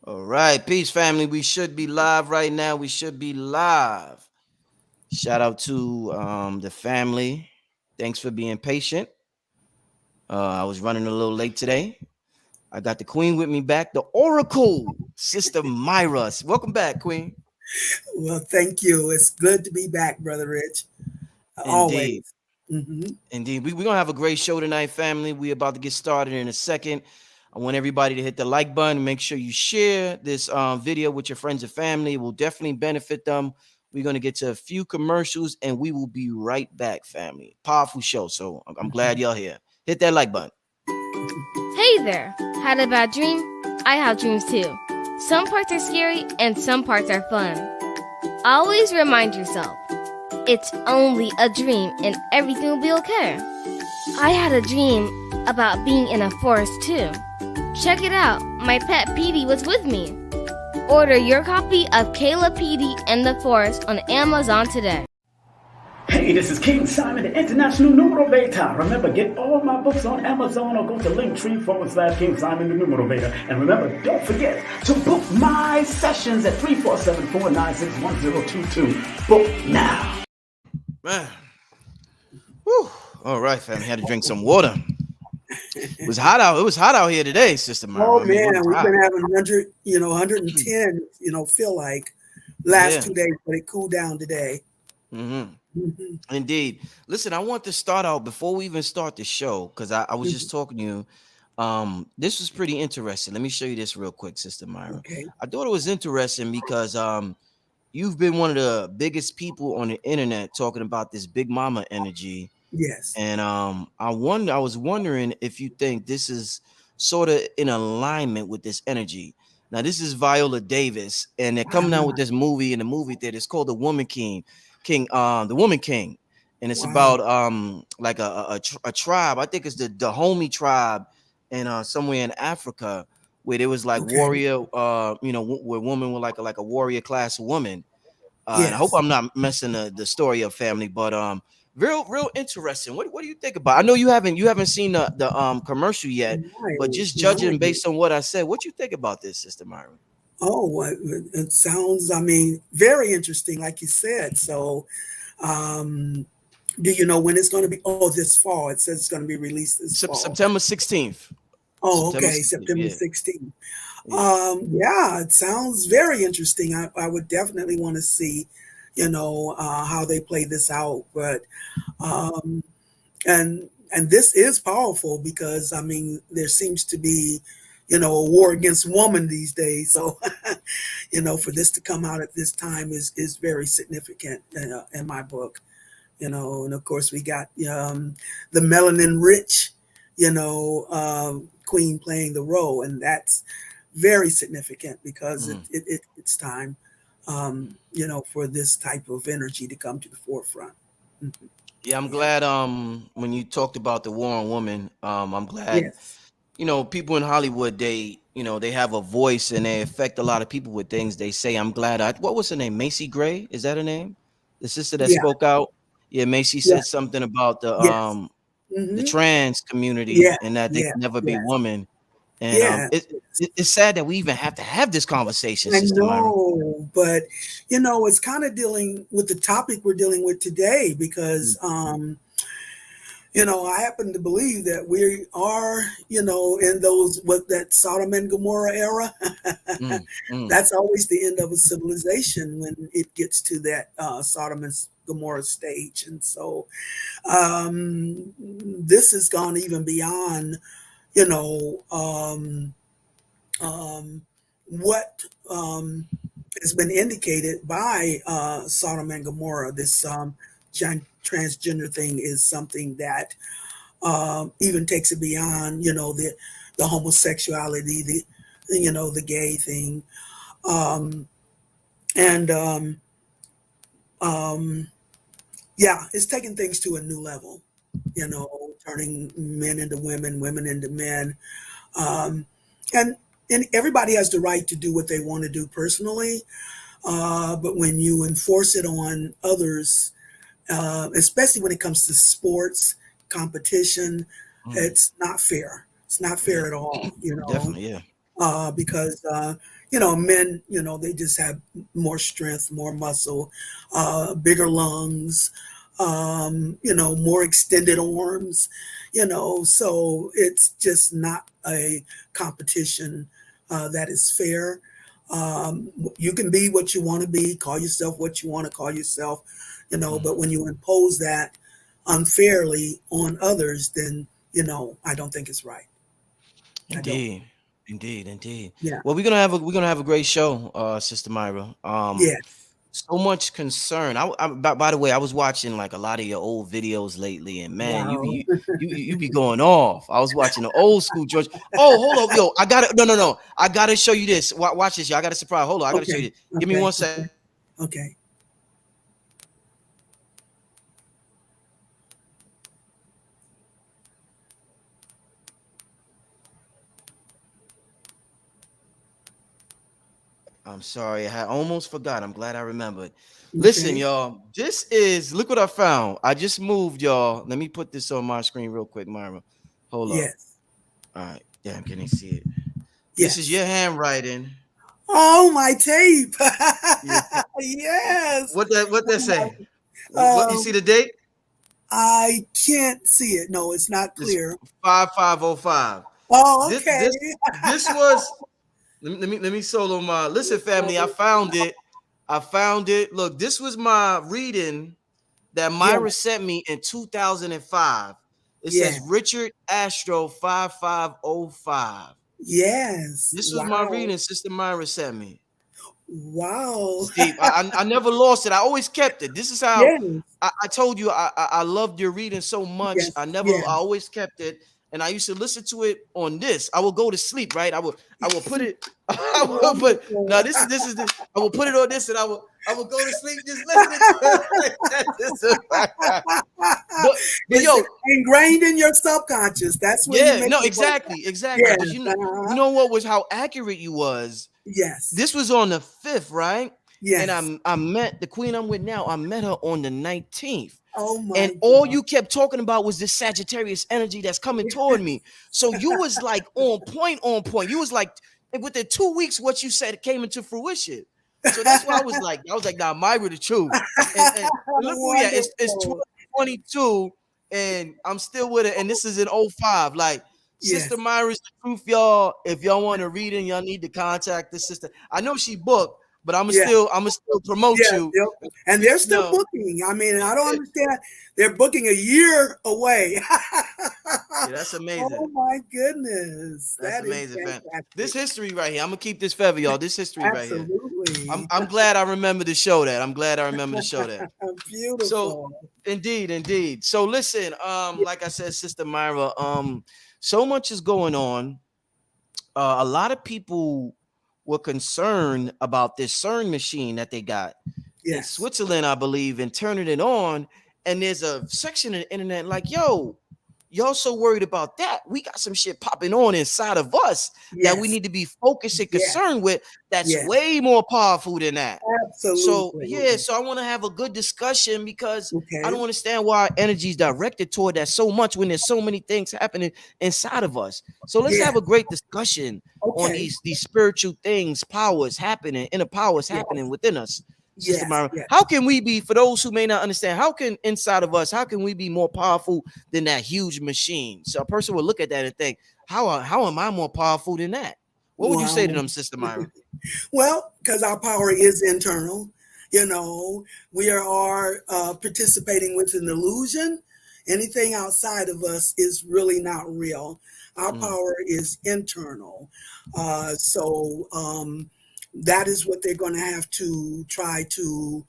All right, peace family. We should be live right now. We should be live. Shout out to the family. Thanks for being patient. I was running a little late today. I got the queen with me back, the Oracle, Sister Myrahs. Welcome back, Queen. Well, thank you. It's good to be back, Brother Rich. Always. Indeed. hmm Indeed. We're going to have a great show tonight, family. We're about to get started in a second. I want everybody to hit the like button. Make sure you share this video with your friends and family. It will definitely benefit them. We're going to get to a few commercials and we will be right back, family. Powerful show. So I'm glad y'all here. Hit that like button. Hey there! Had a bad dream? I have dreams too. Some parts are scary and some parts are fun. Always remind yourself, it's only a dream and everything will be okay. I had a dream about being in a forest too. Check it out, my pet Petey was with me. Order your copy of Kayla Petey and the Forest on Amazon today. Hey, this is King Simon, the International Numerator. Remember, get all my books on Amazon or go to Linktree/King Simon, the Numerator. And remember, don't forget to book my sessions at 347-496-1022. Book now. Man. Whew. All right, family. Had to drink some water. It was hot out. It was hot out here today, Sister Myrah. Oh I mean, man, we've hot. been having 110, feel like last Yeah. 2 days, but it cooled down today. Mm-hmm. hmm Indeed. Listen, I want to start out before we even start the show because I was just talking to you. This was pretty interesting. Let me show you this real quick, Sister Myrah. Okay. I thought it was interesting because you've been one of the biggest people on the internet talking about this big mama energy. Yes. And I was wondering if you think this is sort of in alignment with this energy. Now, this is Viola Davis, and they're coming out with Wow. this movie in the movie theater. It's called The Woman King, The Woman King, and it's Wow. about like a tribe. I think it's the Dahomey tribe, and somewhere in Africa where there was like Okay. warrior, where women were like a warrior class woman. And I hope Yes. I'm not messing the story up, family. But real interesting. What do you think about? I know you haven't seen the commercial yet, but Right. just judging Right. based on what I said, what you think about this, Sister Myron? Oh, it sounds, very interesting, like you said. So, um, do you know when it's going to be? Oh, this fall. It says it's going to be released this fall. September 16th. Oh, September okay, 16th. September Yeah, 16th. yeah. Yeah, it sounds very interesting. I would definitely want to see, how they play this out. But um, and this is powerful because there seems to be, a war against woman these days. So, for this to come out at this time is very significant in my book. And of course we got the melanin rich, queen playing the role, and that's very significant because Mhm. it's time, for this type of energy to come to the forefront. Mhm. Yeah, I'm Yeah. glad when you talked about the war on women, I'm glad Yes. people in Hollywood, they have a voice and they affect a lot of people with things they say. I'm glad what was her name? Macy Gray? Is that her name? The sister that Yeah. spoke out. Yeah, Macy Yeah. said something about Yes. the hmm trans community Yeah. and that they Yeah. can never be Yeah. women. And Yeah. it's sad that we even have to have this conversation, I Sister Myra. know, but it's kind of dealing with the topic we're dealing with today because I happen to believe that we are, in those what that Sodom and Gomorrah era. Mm, mm, That's always the end of a civilization when it gets to that Sodom and Gomorrah stage, and so this has gone even beyond, you know, um, um, what has been indicated by Sodom and Gomorrah. This transgender thing is something that even takes it beyond, the homosexuality, the gay thing, um, and um, yeah, it's taking things to a new level. Turning men into women, women into men, um, and and everybody has the right to do what they want to do personally. But when you enforce it on others, especially when it comes to sports competition, mm. it's not fair. It's not Yeah, fair at all. definitely. Yeah. because men, they just have more strength, more muscle, bigger lungs, more extended arms, so it's just not a competition that is fair. You can be what you want to be, call yourself what you want to call yourself, but when you impose that unfairly on others, then, I don't think it's right. I don't. Indeed. Indeed. Yeah. Well, we're gonna have a great show, Sister Myrah. Yes. So much concern. By the way, I was watching like a lot of your old videos lately, and man, you Wow. you you be going off. I was watching the old school George. Oh, hold up, yo, I gotta no. I gotta show you this. Watch this, y'all. I got a surprise. Hold on, I gotta show you Okay. this. Give me Okay. 1 second. Okay. I'm sorry, I almost forgot. I'm glad I remembered. Listen, Okay. y'all. Look what I found. I just moved, y'all. Let me put this on my screen real quick, Myra. Hold up. Yes. All right. Damn, can you see it? This is Yes. your handwriting. Oh, my tape. Yeah. Yes. What that say? What you Um, see the date? I can't see it. No, it's not It's clear. 5505. Oh, This okay. this this was let me solo my listen, family. I found it. Look, this was my reading that Yeah. Myra sent me in 2005. It Yeah. says Richard Astro 5505. Yes. This was my Wow. reading Sister Myra sent me. Wow. It's deep. I never lost it. I always kept it. This is how Yes. I told you I loved your reading so much. Yes. I Yes. always kept it, and I used to listen to it on this. I would go to sleep, right? I will put it. I will put Wonderful. now. This is this. I will put it on this, and I will go to sleep just listening to it. This is- but It's yo, ingrained in your subconscious. That's where you yeah, make no, it work. exactly. Yes. Because you know what was how accurate you was. Yes. This was on the 5th, right? And Yes. I met the queen I'm with now. I met her on the 19th. Oh my And all God. you kept talking about was this Sagittarius energy that's coming toward me. So you was like on point. You was like within 2 weeks, what you said came into fruition. So that's why I was like, nah, Myra the truth. And look who we at. It's Wonderful. 2022, and I'm still with it. And this is in '05. Like Sister Yes. Myra's the truth, y'all. If y'all want to read it, y'all need to contact the sister. I know she booked, but Yeah. I'ma still promote Yeah. you. And they're still No, booking. I mean, I don't understand. They're booking a year away. yeah, that's amazing. Oh my goodness. That's That is amazing, fam. This fantastic. history right here. I'm gonna keep this forever, y'all. This history right here. Absolutely. I'm glad I remember to show that. I'm glad I remember to show that. So Beautiful. indeed. So listen, like I said, Sister Myra, so much is going on. A lot of people were concerned about this CERN machine that they got in Yes. Switzerland, I believe, and turning it on. And there's a section of the internet like, yo, y'all so worried about that. We got some shit popping on inside of us that we Yes. need to be focused and Yes. concerned with. That's Yes. way more powerful than that. So Absolutely. yeah, so I want to have a good discussion because I Okay. don't understand why our energy is directed toward that so much when there's so many things happening inside of us. So let's Yeah. have a great discussion on Okay. these spiritual things, powers happening, inner powers Yes. happening within us. Sister Yes. Myra, Yes. how can we be, for those who may not understand, how can inside of us, how can we be more powerful than that huge machine? So a person will look at that and think, how am I more powerful than that? What would you say to Wow. them, Sister Myra? Well, because our power is internal, we are participating with an illusion. Anything outside of us is really not real. Our Mm, power is internal. So that is what they're going to have to try to,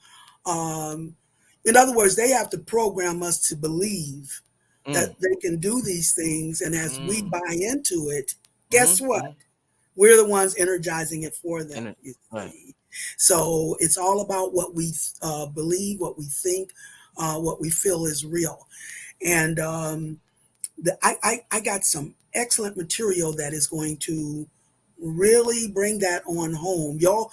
um, in other words, they have to program us to believe mm, that they can do these things. And as we mm, buy into it, guess mhm, what? mhm. We're the ones energizing it for them, And you right. see. So it's all about what we believe, what we think, what we feel is real. And I got some excellent material that is going to really bring that on home. Y'all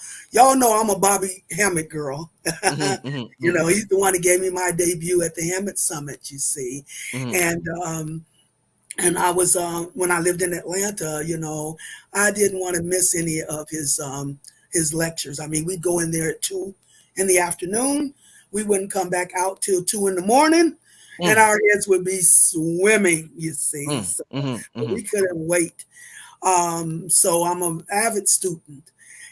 know I'm a Bobby Hammett girl. Mhm, mhm, mhm, He's the one that gave me my debut at the Hammett Summit, you see. mhm. And And I was when I lived in Atlanta, I didn't want to miss any of his lectures. I mean, we'd go in there at 2 in the afternoon. We wouldn't come back out till 2 in the morning, and Mm, our heads would be swimming, you see. mm, So mm-hmm. we couldn't wait. So I'm an avid student,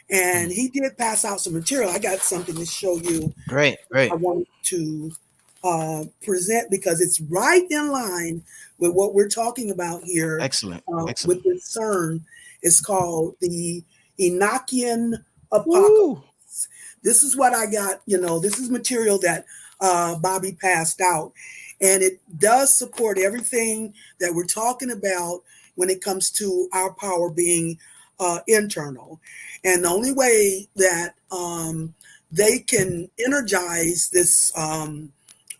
and he did pass out some material. I got something to show you. Great, I great. wanted to present because it's right in line with what we're talking about here Excellent, excellent. with the CERN. It's called the Enakian Woo. Apocalypse. This is what I got. This is material that Bobby passed out, and it does support everything that we're talking about when it comes to our power being internal. And the only way that they can energize this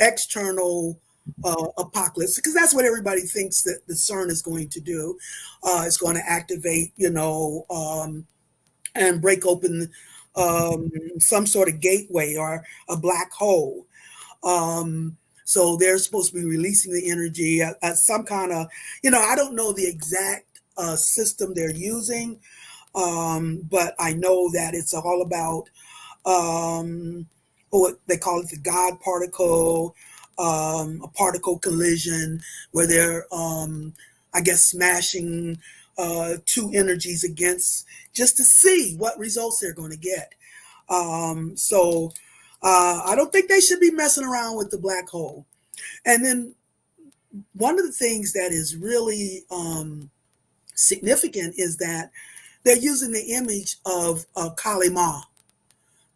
external apocalypse, because that's what everybody thinks that the CERN is going to do. It's going to activate, and break open some sort of gateway or a black hole. So they're supposed to be releasing the energy at some kind of, I don't know the exact system they're using, but I know that it's all about what they call it, the God particle, a particle collision, where they're, I guess, smashing two energies against just to see what results they're going to get. So I don't think they should be messing around with the black hole. And then one of the things that is really significant is that they're using the image of Kali Ma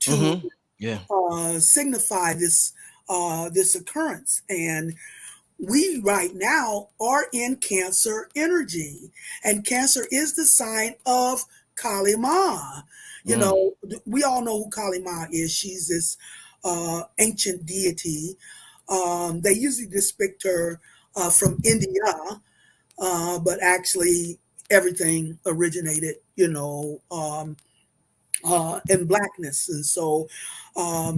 to Mm-hmm. Yeah. signify this this occurrence. And we right now are in Cancer energy, and Cancer is the sign of Kali Ma. Mm, We all know who Kali Ma is. She's this ancient deity. They usually depict her from India, but actually everything originated, in blackness. And so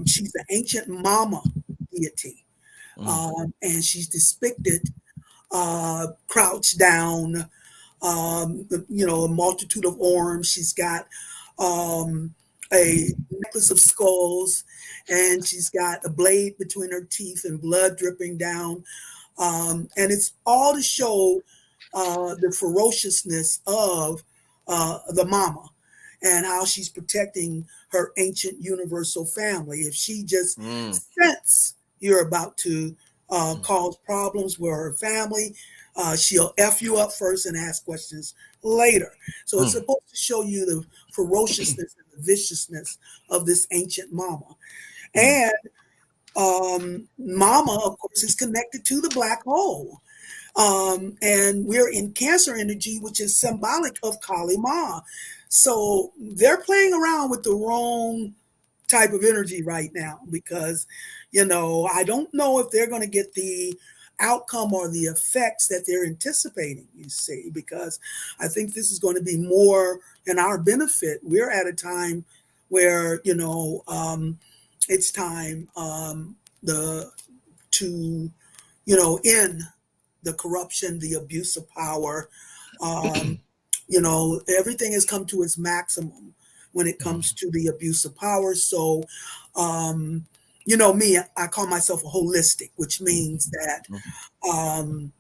she's the ancient mama deity. mm, And she's depicted crouched down, a multitude of arms. She's got a necklace of skulls, and she's got a blade between her teeth and blood dripping down. And it's all to show the ferociousness of the mama and how she's protecting her ancient universal family. If she just mm, sense you're about to cause problems with her family, she'll F you up first and ask questions later. So it's mm, supposed to show you the ferociousness and the viciousness of this ancient mama. mm, And mama, of course, is connected to the black hole. And we're in Cancer energy, which is symbolic of Kali Ma. So they're playing around with the wrong type of energy right now because, I don't know if they're going to get the outcome or the effects that they're anticipating, you see, because I think this is going to be more in our benefit. We're at a time where, it's time to, end the corruption, the abuse of power. Um, Everything has come to its maximum when it mm, comes to the abuse of power. So, me, I call myself a holistic, which means that mm, um,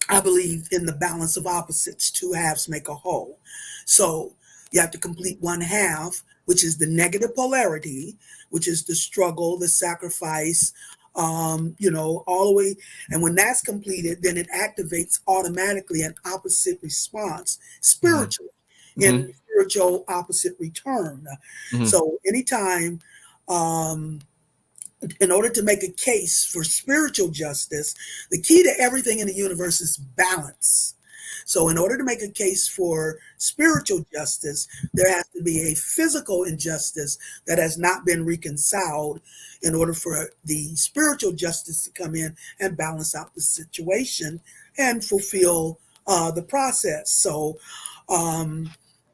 I believe in the balance of opposites. Two halves make a whole. So you have to complete one half, which is the negative polarity, which is the struggle, the sacrifice, all the way. And when that's completed, then it activates automatically an opposite response mhm, spiritually mhm, in spiritual opposite return. mhm, So anytime, um, in order to make a case for spiritual justice, the key to everything in the universe is balance. So, in order to make a case for spiritual justice, there has to be a physical injustice that has not been reconciled in order for the spiritual justice to come in and balance out the situation and fulfill the process. Um,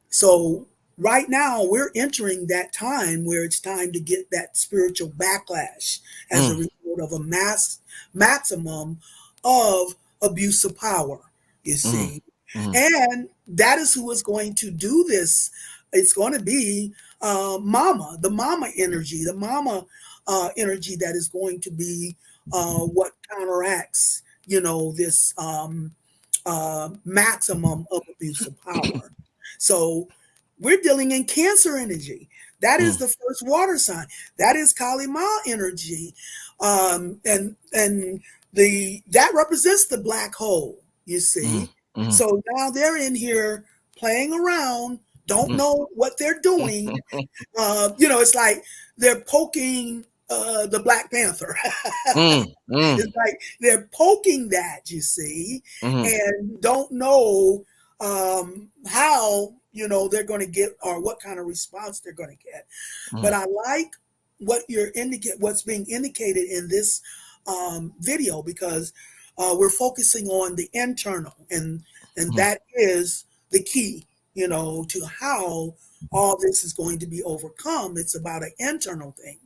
so right now we're entering that time where it's time to get that spiritual backlash as a mm, result of a maximum of abuse of power. you see. Mm-hmm. And that is who is going to do this. It's going to be Mama, the Mama energy, energy that is going to be what counteracts, this maximum of abuse of power. So we're dealing in Cancer energy. That is the first water sign. That is Kali Ma energy, and that represents the black hole. You see, so now they're in here playing around. Don't know what they're doing. It's like they're poking the Black Panther. It's like they're poking that, you see, and don't know how they're going to get or what kind of response they're going to get. But I like what's being indicated in this video, because we're focusing on the internal, and that is the key, to how all this is going to be overcome. It's about an internal thing,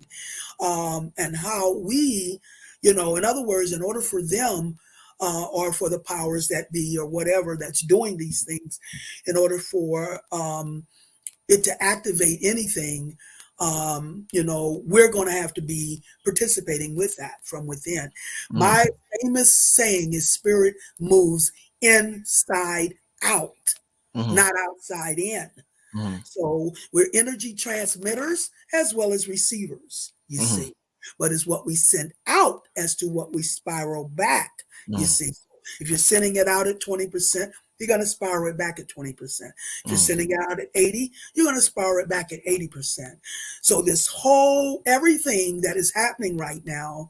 and how we, in other words, in order for them or for the powers that be or whatever that's doing these things, in order for it to activate anything, we're going to have to be participating with that from within. My famous saying is spirit moves inside out, not outside in. So we're energy transmitters as well as receivers, you see. But it's what we send out as to what we spiral back, you see. If you're sending it out at 20%, you're going to spiral it back at 20%. If you're sending it out at 80, you're going to spiral it back at 80%. So this whole, everything that is happening right now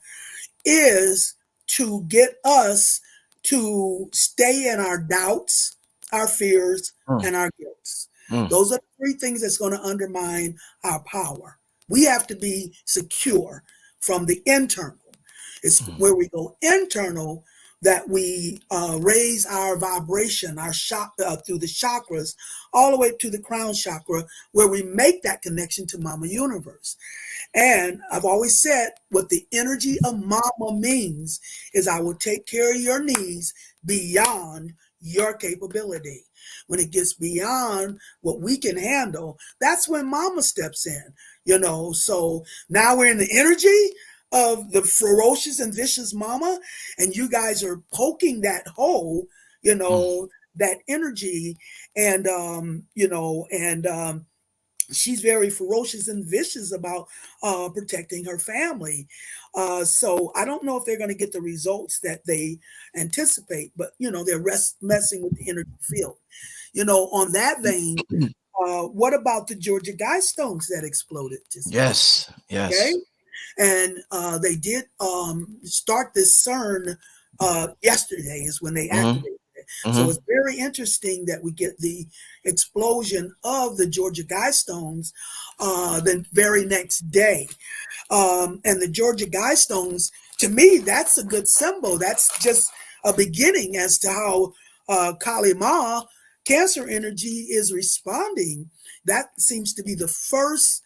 is to get us to stay in our doubts, our fears, and our guilts. Those are the three things that's going to undermine our power. We have to be secure from the internal. It's where we go internal that we raise our vibration, our through the chakras, all the way to the crown chakra, where we make that connection to Mama Universe. And I've always said what the energy of Mama means is I will take care of your needs beyond your capability. When it gets beyond what we can handle, that's when Mama steps in, So now we're in the energy of the ferocious and vicious Mama, and you guys are poking that hole, that energy, and she's very ferocious and vicious about protecting her family. So I don't know if they're going to get the results that they anticipate, but they're messing with the energy field. On that vein, what about the Georgia Guidestones that exploded? Yes. Okay? And they did start this CERN yesterday is when they activated it. So it's very interesting that we get the explosion of the Georgia Guidestones the very next day. And the Georgia Guidestones, to me, that's a good symbol. That's just a beginning as to how Kali Ma, Cancer energy, is responding. That seems to be the first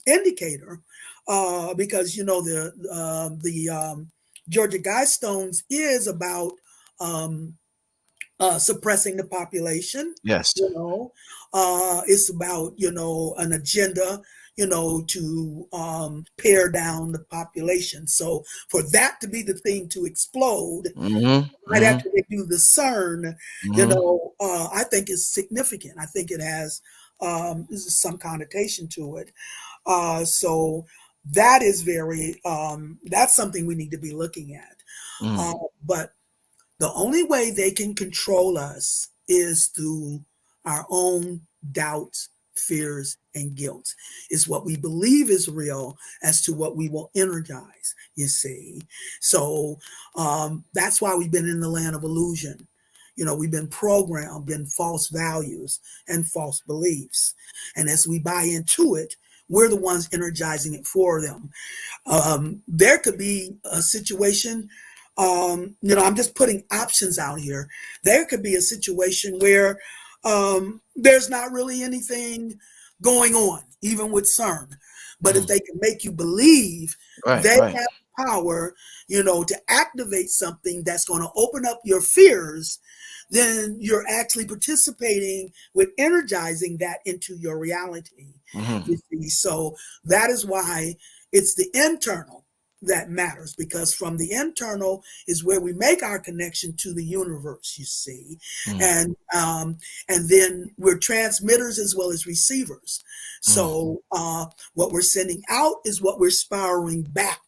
indicator, because the Georgia Guidestones is about suppressing the population. Yes. It's about an agenda to pare down the population. So for that to be the thing to explode right after they do the CERN, I think is significant. I think it has some connotation to it. So that is very, that's something we need to be looking at. But the only way they can control us is through our own doubts, fears, and guilt. It's what we believe is real as to what we will energize, you see. So that's why we've been in the land of illusion. We've been programmed in false values and false beliefs. And as we buy into it, we're the ones energizing it for them. There could be a situation, I'm just putting options out here. There could be a situation where there's not really anything going on, even with CERN. But if they can make you believe they have power, to activate something that's going to open up your fears, then you're actually participating with energizing that into your reality. You see, so that is why it's the internal that matters, because from the internal is where we make our connection to the universe, you see. And then we're transmitters as well as receivers. So what we're sending out is what we're spiraling back.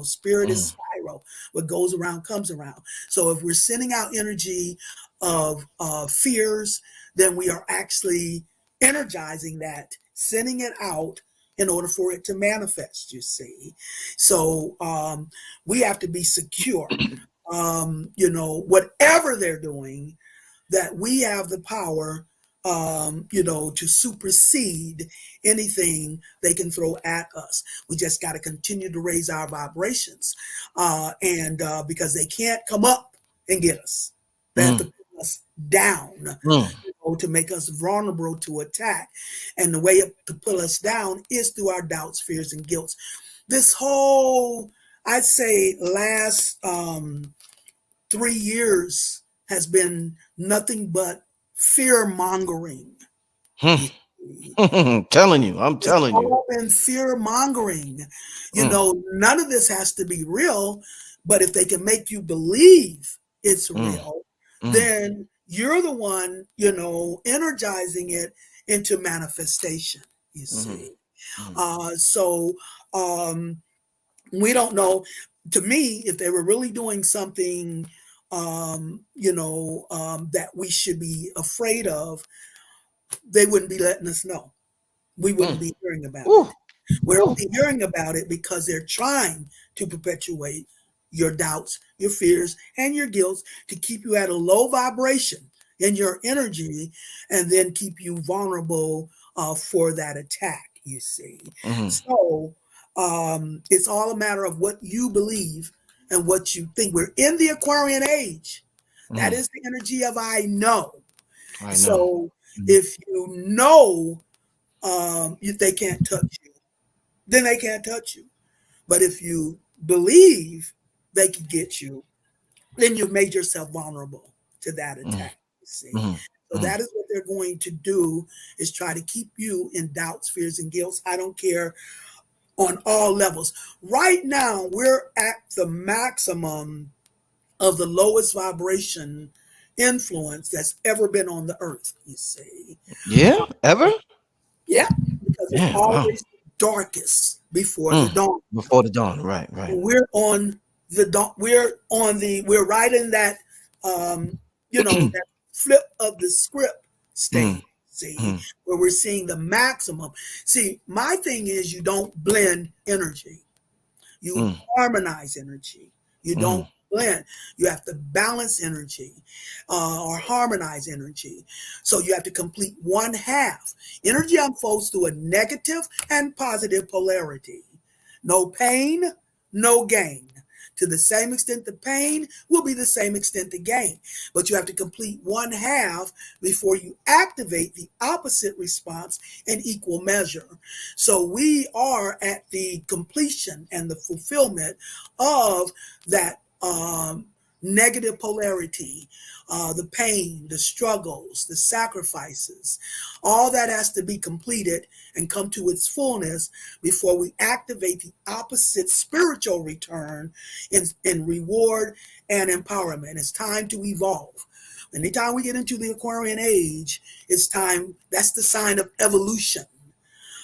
Spirit is spiral. What goes around comes around. So if we're sending out energy of fears, then we are actually energizing that, sending it out in order for it to manifest, you see. So we have to be secure. Whatever they're doing, that we have the power, to supersede anything they can throw at us. We just got to continue to raise our vibrations, and because they can't come up and get us. They have to put us down, to make us vulnerable to attack. And the way to pull us down is through our doubts, fears, and guilt. This whole, I'd say, last 3 years has been nothing but fear mongering. I'm telling you. It's all been fear mongering. None of this has to be real, but if they can make you believe it's real, then you're the one, energizing it into manifestation, you see. So we don't know. To me, if they were really doing something, that we should be afraid of, they wouldn't be letting us know. We wouldn't be hearing about it. We're only hearing about it because they're trying to perpetuate your doubts, your fears, and your guilt to keep you at a low vibration in your energy, and then keep you vulnerable for that attack, you see. So it's all a matter of what you believe and what you think. We're in the Aquarian Age. That is the energy of I know. So if you know if they can't touch you, then they can't touch you. But if you believe they can get you, then you've made yourself vulnerable to that attack. You see? So that is what they're going to do, is try to keep you in doubts, fears, and guilt. I don't care, on all levels. Right now, we're at the maximum of the lowest vibration influence that's ever been on the earth, you see. Yeah, ever? Yeah, because it's always the darkest before the dawn. Before the dawn, right. We're on the dawn. We're right in that, that flip of the script stage. See, where we're seeing the maximum. See, my thing is, you don't blend energy. You harmonize energy. You don't blend. You have to balance energy or harmonize energy. So you have to complete one half. Energy unfolds through a negative and positive polarity. No pain, no gain. To the same extent the pain will be the same extent the gain. But you have to complete one half before you activate the opposite response in equal measure. So we are at the completion and the fulfillment of that negative polarity, the pain, the struggles, the sacrifices. All that has to be completed and come to its fullness before we activate the opposite spiritual return in reward and empowerment. It's time to evolve. Anytime we get into the Aquarian Age, it's time. That's the sign of evolution.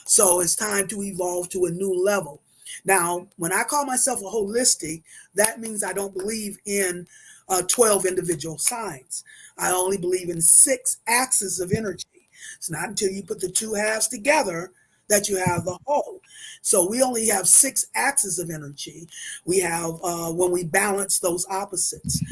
So it's time to evolve to a new level. Now, when I call myself a holistic, that means I don't believe in 12 individual signs. I only believe in 6 axes of energy. It's not until you put the 2 halves together that you have the whole. So we only have 6 axes of energy. We have, when we balance those opposites,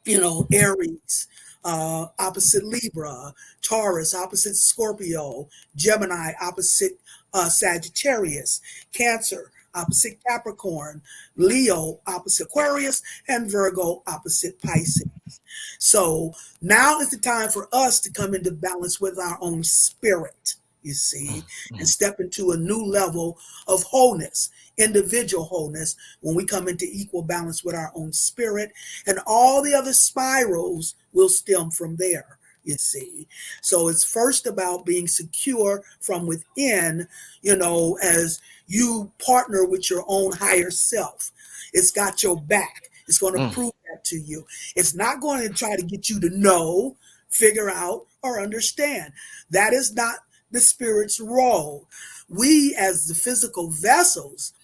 Aries, opposite Libra, Taurus, opposite Scorpio, Gemini, opposite Sagittarius, Cancer, opposite Capricorn, Leo, opposite Aquarius, and Virgo, opposite Pisces. So now is the time for us to come into balance with our own spirit, you see, and step into a new level of wholeness, individual wholeness, when we come into equal balance with our own spirit, and all the other spirals will stem from there, you see. So it's first about being secure from within, as you partner with your own higher self. It's got your back. It's going to prove that to you. It's not going to try to get you to know, figure out, or understand. That is not the spirit's role. We, as the physical vessels,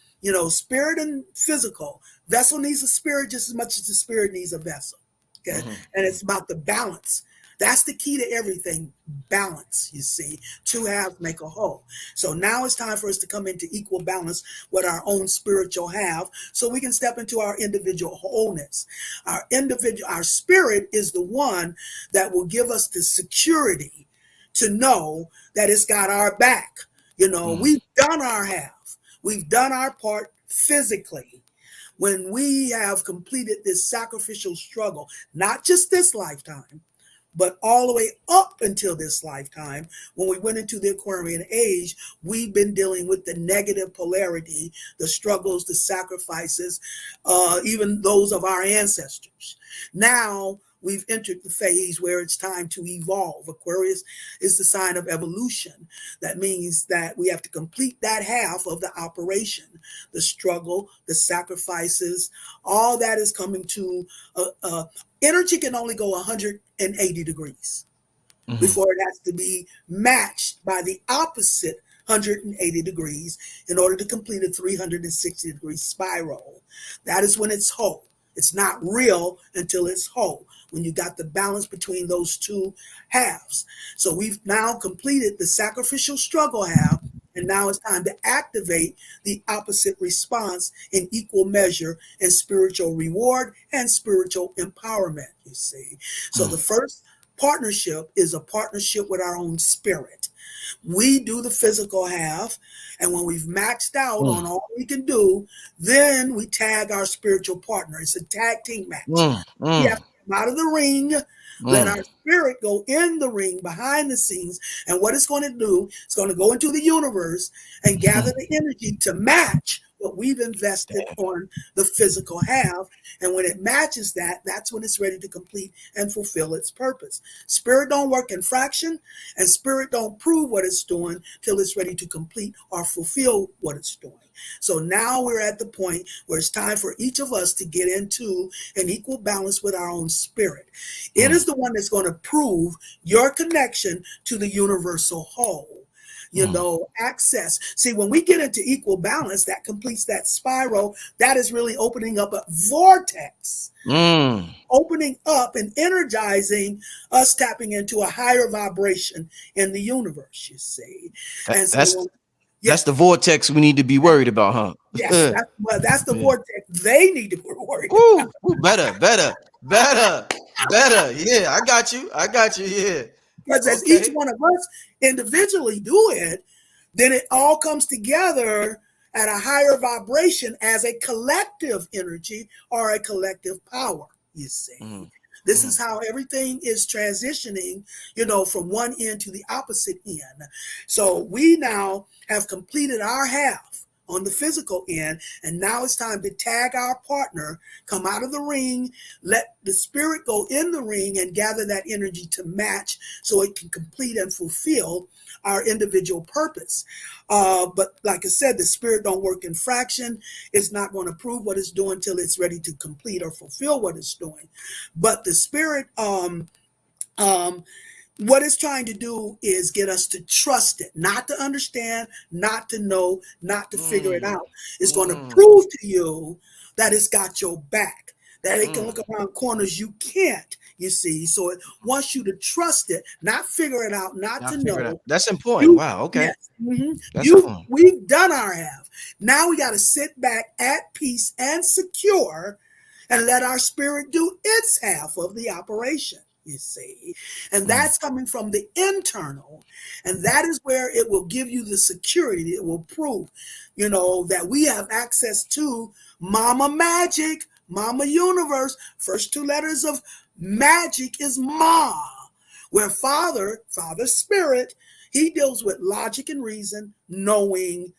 spirit and physical, vessel needs a spirit just as much as the spirit needs a vessel. Okay. And it's about the balance. That's the key to everything, balance, you see. Two halves make a whole. So now it's time for us to come into equal balance with our own spiritual half so we can step into our individual wholeness. Our spirit is the one that will give us the security to know that it's got our back. We've done our half. We've done our part physically. When we have completed this sacrificial struggle, not just this lifetime, but all the way up until this lifetime, when we went into the Aquarian Age, we've been dealing with the negative polarity, the struggles, the sacrifices, even those of our ancestors. Now we've entered the phase where it's time to evolve. Aquarius is the sign of evolution. That means that we have to complete that half of the operation, the struggle, the sacrifices, all that is coming to energy can only go 180 degrees before it has to be matched by the opposite 180 degrees in order to complete a 360 degree spiral. That is when it's whole. It's not real until it's whole, when you got the balance between those two halves. So we've now completed the sacrificial struggle half, and now it's time to activate the opposite response in equal measure in spiritual reward and spiritual empowerment, you see. So the first partnership is a partnership with our own spirit. We do the physical half, and when we've maxed out on all we can do, then we tag our spiritual partner. It's a tag team match. We have to come out of the ring, let our spirit go in the ring behind the scenes, and what it's going to do, it's going to go into the universe and gather the energy to match what we've invested on the physical half. And when it matches that, that's when it's ready to complete and fulfill its purpose. Spirit don't work in fraction, and spirit don't prove what it's doing till it's ready to complete or fulfill what it's doing. So now we're at the point where it's time for each of us to get into an equal balance with our own spirit. It is the one that's going to prove your connection to the universal whole. Access. See, when we get into equal balance, that completes that spiral. That is really opening up a vortex, opening up and energizing us, tapping into a higher vibration in the universe, you see. And so that's the vortex we need to be worried about, huh? Yes, that's the vortex they need to be worried about. Better. Yeah, I got you. Yeah. Because as each one of us individually do it, then it all comes together at a higher vibration as a collective energy or a collective power, you see. This is how everything is transitioning, from one end to the opposite end. So we now have completed our half on the physical end, and now it's time to tag our partner, come out of the ring, let the spirit go in the ring and gather that energy to match so it can complete and fulfill our individual purpose. But like I said, the spirit don't work in fraction. It's not going to prove what it's doing till it's ready to complete or fulfill what it's doing. But the spirit, what it's trying to do is get us to trust it, not to understand, not to know, not to figure it out. It's going to prove to you that it's got your back, that it can look around corners you can't, you see. So it wants you to trust it, not figure it out, not to know. That's important. Wow. Okay. Yes. We've done our half. Now we got to sit back at peace and secure and let our spirit do its half of the operation, you see. And that's coming from the internal. And that is where it will give you the security. It will prove, that we have access to Mama Magic, Mama Universe. First two letters of magic is Ma, where Father Spirit He deals with logic and reason, knowing,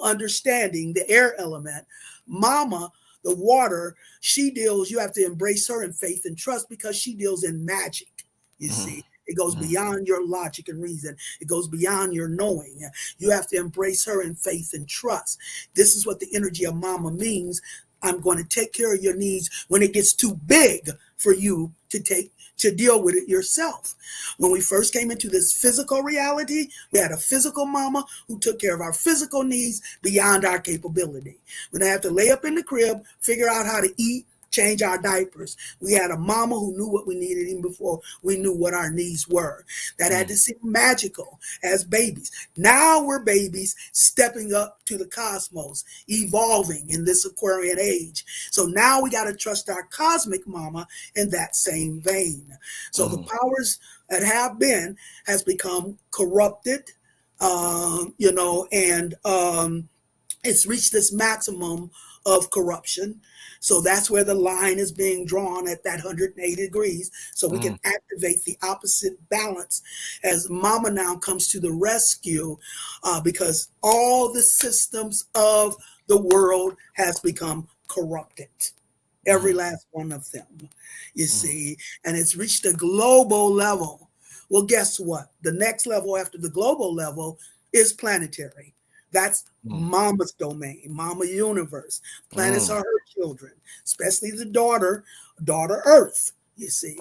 understanding the air element. Mama, the water, she deals, you have to embrace her in faith and trust because she deals in magic. You see, it goes beyond your logic and reason. It goes beyond your knowing. You have to embrace her in faith and trust. This is what the energy of mama means. I'm going to take care of your needs when it gets too big for you to deal with it yourself. When we first came into this physical reality, we had a physical mama who took care of our physical needs beyond our capability. We didn't have to lay up in the crib, figure out how to eat, change our diapers. We had a mama who knew what we needed even before we knew what our needs were. That had to seem magical as babies. Now we're babies stepping up to the cosmos, evolving in this Aquarian age. So now we got to trust our cosmic mama in that same vein. So the powers that have been has become corrupted, and it's reached this maximum of corruption. So that's where the line is being drawn at that 180 degrees. So we can activate the opposite balance as mama now comes to the rescue because all the systems of the world has become corrupted. Every last one of them, you see, and it's reached a global level. Well, guess what? The next level after the global level is planetary. That's mama's domain, mama universe. Planets are her children, especially the daughter Earth, you see.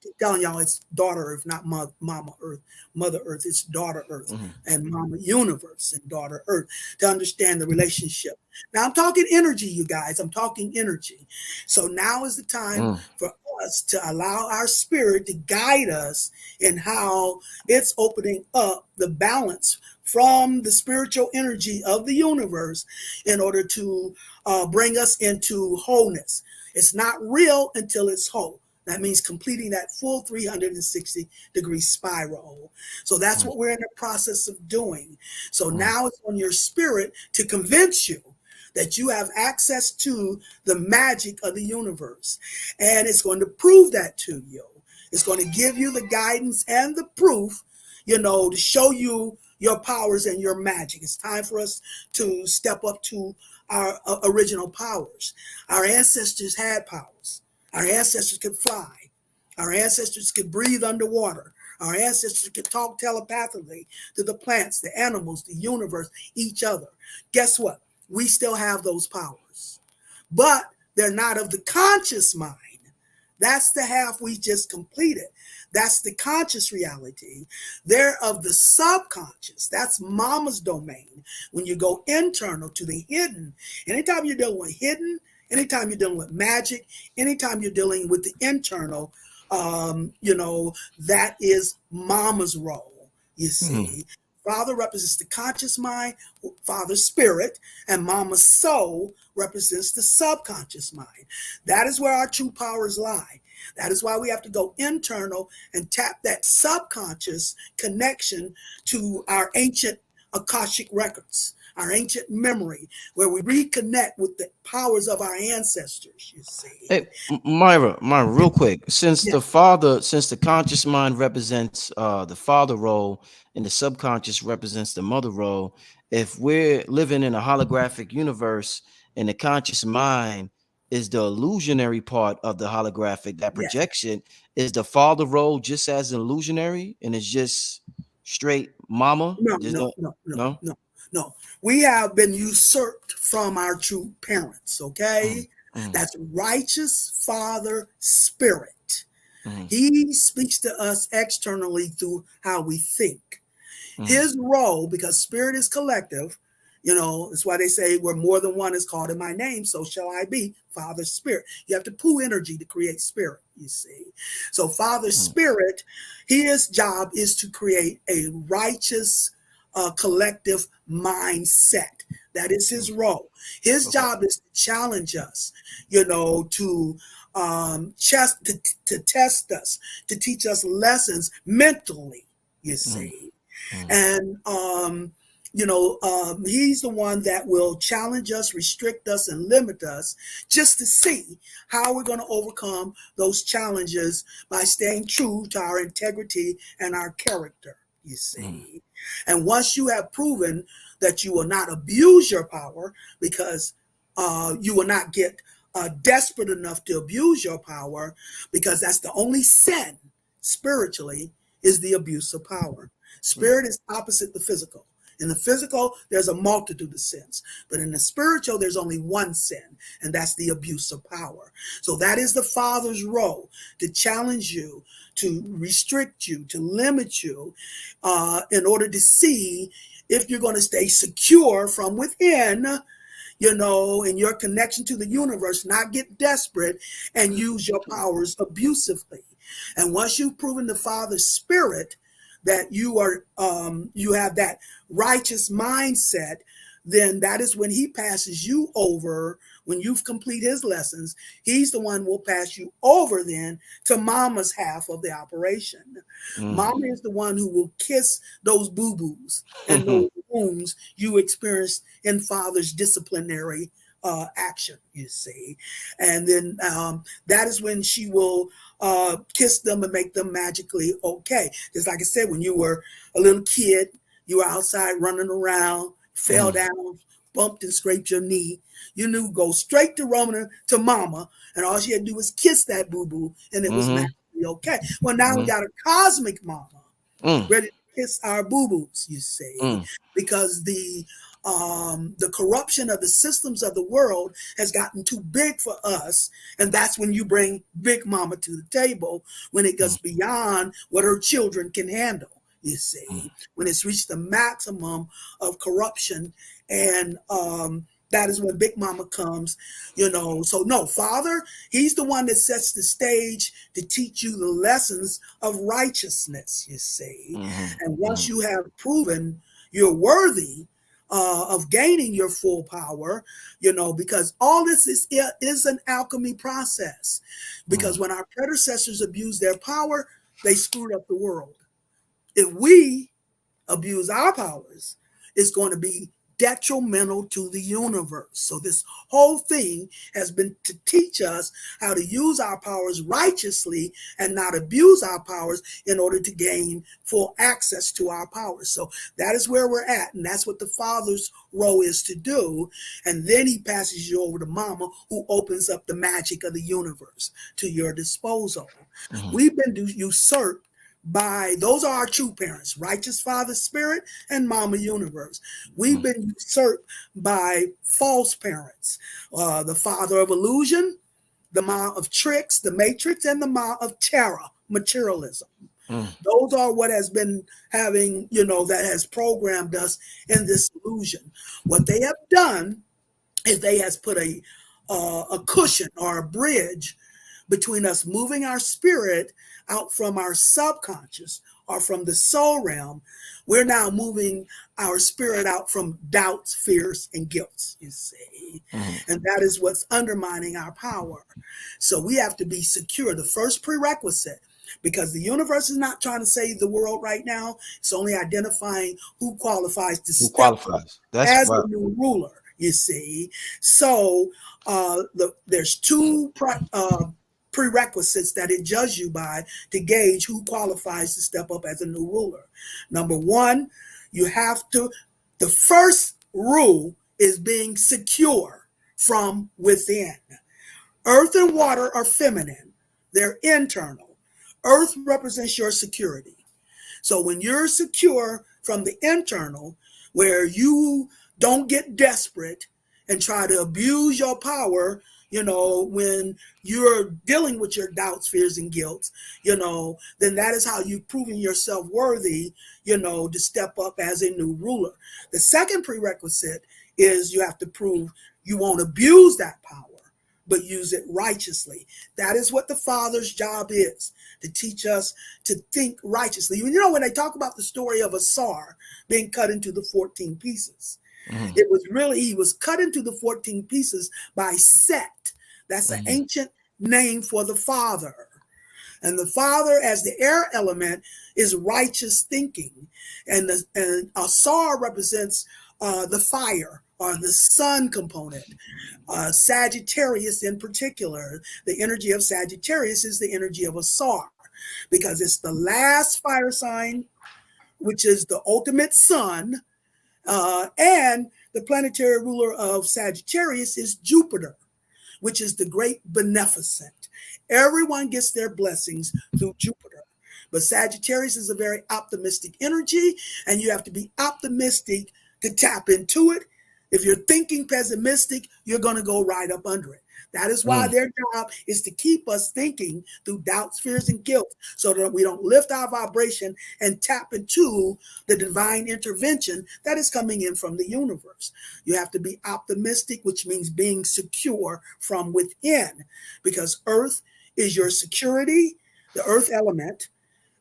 Keep telling y'all it's daughter Earth, not mama Earth, mother Earth. It's daughter Earth and mama universe and daughter Earth to understand the relationship. Now I'm talking energy, you guys. I'm talking energy. So now is the time for us to allow our spirit to guide us in how it's opening up the balance from the spiritual energy of the universe in order to bring us into wholeness. It's not real until it's whole. That means completing that full 360-degree spiral. So that's what we're in the process of doing. So now it's on your spirit to convince you that you have access to the magic of the universe. And it's going to prove that to you. It's going to give you the guidance and the proof, to show you your powers and your magic. It's time for us to step up to our original powers. Our ancestors had powers. Our ancestors could fly. Our ancestors could breathe underwater. Our ancestors could talk telepathically to the plants, the animals, the universe, each other. Guess what? We still have those powers, but they're not of the conscious mind. That's the half we just completed. That's the conscious reality. They're of the subconscious. That's mama's domain. When you go internal to the hidden, anytime you're dealing with hidden, anytime you're dealing with magic, anytime you're dealing with the internal, that is mama's role, you see. Father represents the conscious mind, father's spirit, and mama's soul represents the subconscious mind. That is where our true powers lie. That is why we have to go internal and tap that subconscious connection to our ancient Akashic records, our ancient memory, where we reconnect with the powers of our ancestors, you see. Hey, Myrah, real quick, since the conscious mind represents the father role and the subconscious represents the mother role, if we're living in a holographic universe and the conscious mind is the illusionary part of the holographic, that projection, is the father role just as illusionary and it's just straight mama? No. We have been usurped from our true parents, okay? That's righteous father spirit. He speaks to us externally through how we think. His role, because spirit is collective, that's why they say where more than one is called in my name, so shall I be, Father Spirit. You have to pull energy to create spirit, you see. So Father Spirit, his job is to create a righteous collective mindset. That is his role. His job is to challenge us, to test us, to teach us lessons mentally, you see. And he's the one that will challenge us, restrict us, and limit us just to see how we're going to overcome those challenges by staying true to our integrity and our character, you see. And once you have proven that you will not abuse your power, because you will not get desperate enough to abuse your power, because that's the only sin spiritually, is the abuse of power. Spirit is opposite the physical. In the physical, there's a multitude of sins. But in the spiritual, there's only one sin, and that's the abuse of power. So that is the Father's role, to challenge you, to restrict you, to limit you, in order to see if you're going to stay secure from within, in your connection to the universe, not get desperate and use your powers abusively. And once you've proven the Father's Spirit, that you have that righteous mindset, then that is when he passes you over. When you've completed his lessons, he's the one who will pass you over then to Mama's half of the operation. Mama is the one who will kiss those boo-boos and those wounds you experienced in Father's disciplinary action, you see. And then that is when she will kiss them and make them magically okay. Just like I said, when you were a little kid, you were outside running around, fell down, bumped and scraped your knee. You knew, go straight to Mama, and all she had to do was kiss that boo-boo, and it was magically okay. Well, now we got a cosmic Mama ready to kiss our boo-boos, you see, because the corruption of the systems of the world has gotten too big for us. And that's when you bring Big Mama to the table, when it goes beyond what her children can handle, you see, when it's reached the maximum of corruption. And that is when Big Mama comes, So no, Father, he's the one that sets the stage to teach you the lessons of righteousness, you see. And once you have proven you're worthy of gaining your full power, because all this is an alchemy process. Because when our predecessors abused their power, they screwed up the world. If we abuse our powers, it's going to be detrimental to the universe. So this whole thing has been to teach us how to use our powers righteously and not abuse our powers in order to gain full access to our powers. So that is where we're at, and that's what the Father's role is to do. And then he passes you over to Mama, who opens up the magic of the universe to your disposal. We've been usurped by, those are our true parents, righteous Father Spirit and Mama Universe. We've been usurped by false parents, the father of illusion, the Ma of tricks, the matrix, and the Ma of terror, materialism. Those are what has been having, that has programmed us in this illusion. What they have done is they has put a cushion or a bridge between us moving our spirit out from our subconscious or from the soul realm. We're now moving our spirit out from doubts, fears, and guilts, you see. And that is what's undermining our power. So we have to be secure. The first prerequisite, because the universe is not trying to save the world right now. It's only identifying who qualifies to step as a new ruler, you see. So there's two prerequisites that it judges you by to gauge who qualifies to step up as a new ruler. Number one, the first rule is being secure from within. Earth and water are feminine. They're internal. Earth represents your security. So when you're secure from the internal, where you don't get desperate and try to abuse your power, when you're dealing with your doubts, fears, and guilt, then that is how you've proven yourself worthy, to step up as a new ruler. The second prerequisite is you have to prove you won't abuse that power, but use it righteously. That is what the Father's job is, to teach us to think righteously. When they talk about the story of a Tsar being cut into the 14 pieces, it was really, he was cut into the 14 pieces by Set. That's an ancient name for the Father. And the Father, as the air element, is righteous thinking. And a Tsar represents the fire or the sun component. Sagittarius in particular, the energy of Sagittarius is the energy of a Tsar, because it's the last fire sign which is the ultimate sun, and the planetary ruler of Sagittarius is Jupiter, which is the great beneficent. Everyone gets their blessings through Jupiter. But Sagittarius is a very optimistic energy, and you have to be optimistic to tap into it. If you're thinking pessimistic, you're going to go right up under it. That is why their job is to keep us thinking through doubts, fears, and guilt, so that we don't lift our vibration and tap into the divine intervention that is coming in from the universe. You have to be optimistic, which means being secure from within, because earth is your security, the earth element,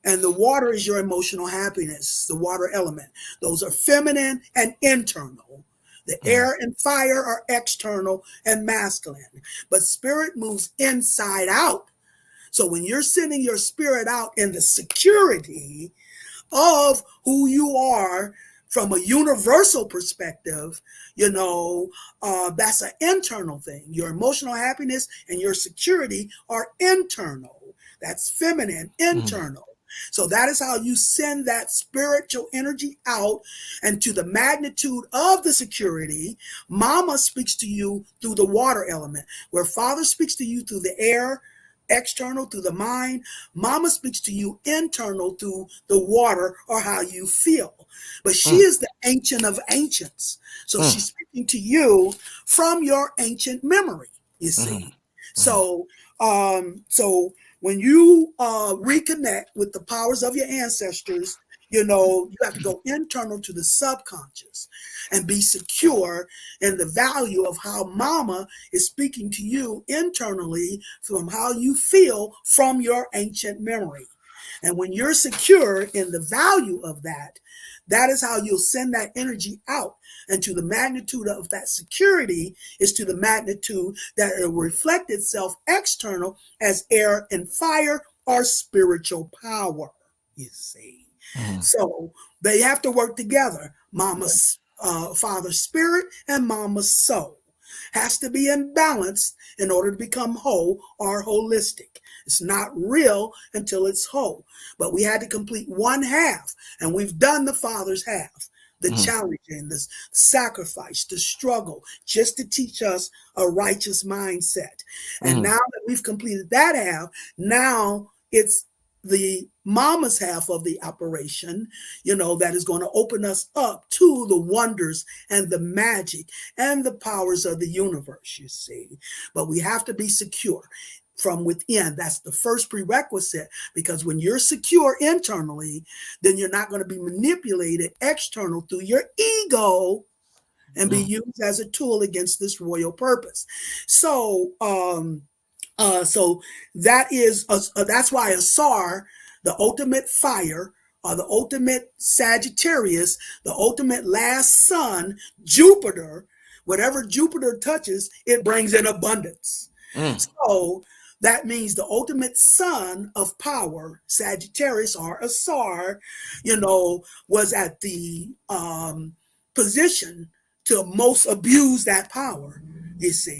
and the water is your emotional happiness, the water element. Those are feminine and internal. The air and fire are external and masculine, but spirit moves inside out. So when you're sending your spirit out in the security of who you are from a universal perspective, that's an internal thing. Your emotional happiness and your security are internal. That's feminine, internal. So that is how you send that spiritual energy out, and to the magnitude of the security, Mama speaks to you through the water element, where Father speaks to you through the air, external through the mind. Mama speaks to you internal through the water, or how you feel. But she is the ancient of ancients. So she's speaking to you from your ancient memory, you see. So when you reconnect with the powers of your ancestors, you have to go internal to the subconscious and be secure in the value of how Mama is speaking to you internally from how you feel from your ancient memory. And when you're secure in the value of that, that is how you'll send that energy out. And to the magnitude of that security is to the magnitude that it will reflect itself external as air and fire or spiritual power, you see. So they have to work together. Mama's father's spirit and Mama's soul has to be in balance in order to become whole or holistic. It's not real until it's whole. But we had to complete one half, and we've done the Father's half. The challenging, the sacrifice, the struggle, just to teach us a righteous mindset. And now that we've completed that half, now it's the Mama's half of the operation, that is going to open us up to the wonders and the magic and the powers of the universe, you see. But we have to be secure from within. That's the first prerequisite, because when you're secure internally, then you're not going to be manipulated external through your ego and be used as a tool against this royal purpose. So that is that's why Asar, the ultimate fire, or the ultimate Sagittarius, the ultimate last sun, Jupiter, whatever Jupiter touches, it brings in abundance. So that means the ultimate son of power, Sagittarius or Asar, was at the position to most abuse that power, you see.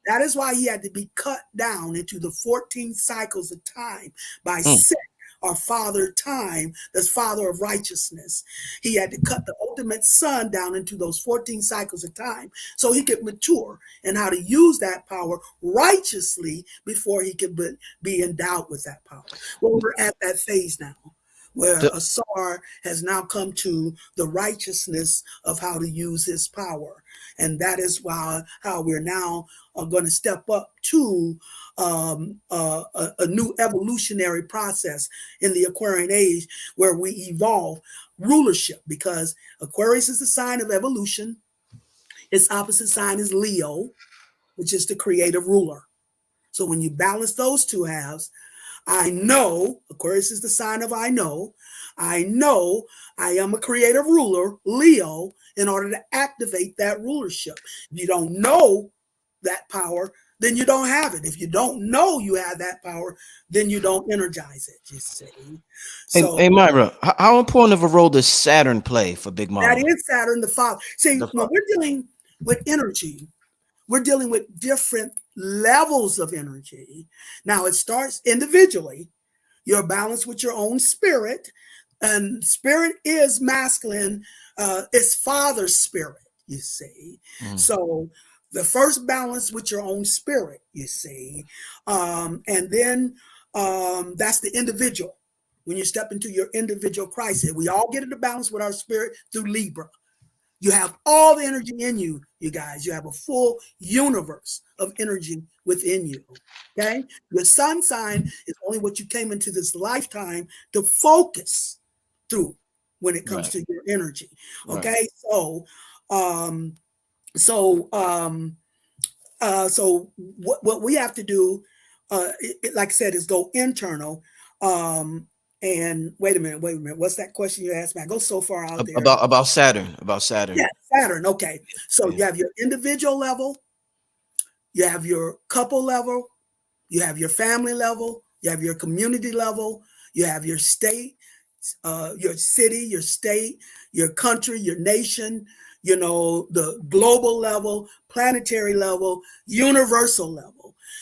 That is why he had to be cut down into the 14 cycles of time by Set, or Father Time, that's Father of Righteousness. He had to cut the ultimate sun down into those 14 cycles of time so he could mature and how to use that power righteously before he could be endowed with that power. Well, we're at that phase now, where Asar has now come to the righteousness of how to use his power. And that is how we're now going to step up to a new evolutionary process in the Aquarian Age, where we evolve rulership, because Aquarius is the sign of evolution. Its opposite sign is Leo, which is the creative ruler. So when you balance those two halves, I know, Aquarius is the sign of I know I am a creative ruler, Leo, in order to activate that rulership. If you don't know that power, then you don't have it. If you don't know you have that power, then you don't energize it, you see. So, hey, Myrah, how important of a role does Saturn play for Big Mama? That is Saturn, the father. See, when we're dealing with energy, we're dealing with different levels of energy. Now, it starts individually. You're balanced with your own spirit. And spirit is masculine. It's father's spirit, you see. So the first balance with your own spirit, you see. And then that's the individual. When you step into your individual crisis, we all get into balance with our spirit through Libra. You have all the energy in you, you guys. You have a full universe of energy within you. Okay? Your sun sign is only what you came into this lifetime to focus through when it comes to your energy. Okay? Right. So what we have to do, like I said, is go internal. And wait a minute. What's that question you asked me? I go so far out there. About Saturn. Yeah, Saturn. Okay. So you have your individual level, you have your couple level, you have your family level, you have your community level, you have your state, your city, your state, your country, your nation, the global level, planetary level, universal level.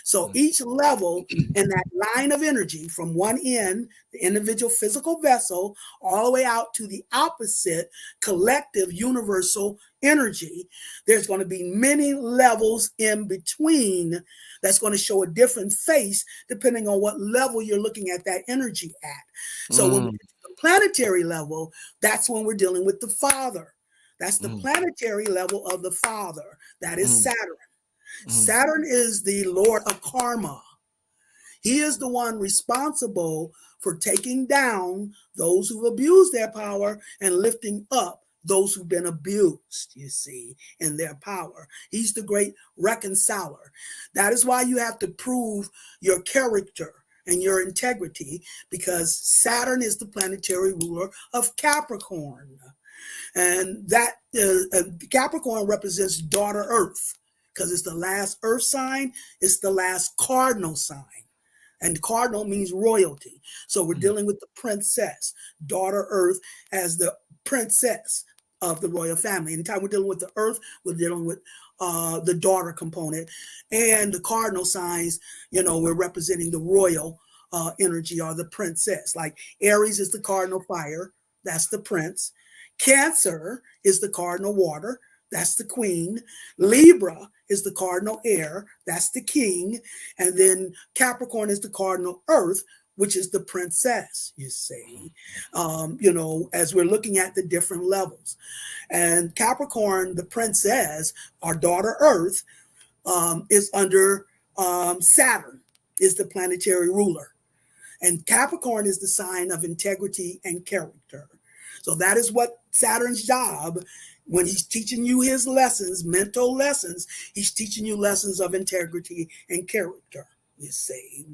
So each level in that line of energy from one end, the individual physical vessel, all the way out to the opposite collective universal energy, there's going to be many levels in between that's going to show a different face depending on what level you're looking at that energy at. So when we get to the planetary level, that's when we're dealing with the Father. That's the planetary level of the Father. That is Saturn. Saturn is the Lord of karma. He is the one responsible for taking down those who abuse their power and lifting up those who've been abused, you see, in their power. He's the great reconciler. That is why you have to prove your character and your integrity, because Saturn is the planetary ruler of Capricorn. And that Capricorn represents daughter Earth, because it's the last earth sign, it's the last cardinal sign. And cardinal means royalty. So we're dealing with the princess, daughter Earth, as the princess of the royal family. Anytime we're dealing with the earth, we're dealing with the daughter component. And the cardinal signs, we're representing the royal energy, or the princess. Like Aries is the cardinal fire, that's the prince. Cancer is the cardinal water, that's the queen. Libra is the cardinal air, that's the king. And then Capricorn is the cardinal earth, which is the princess, you see, as we're looking at the different levels. And Capricorn, the princess, our daughter earth, is under Saturn, is the planetary ruler. And Capricorn is the sign of integrity and character. So that is what Saturn's job. When he's teaching you his lessons, mental lessons, he's teaching you lessons of integrity and character, you see.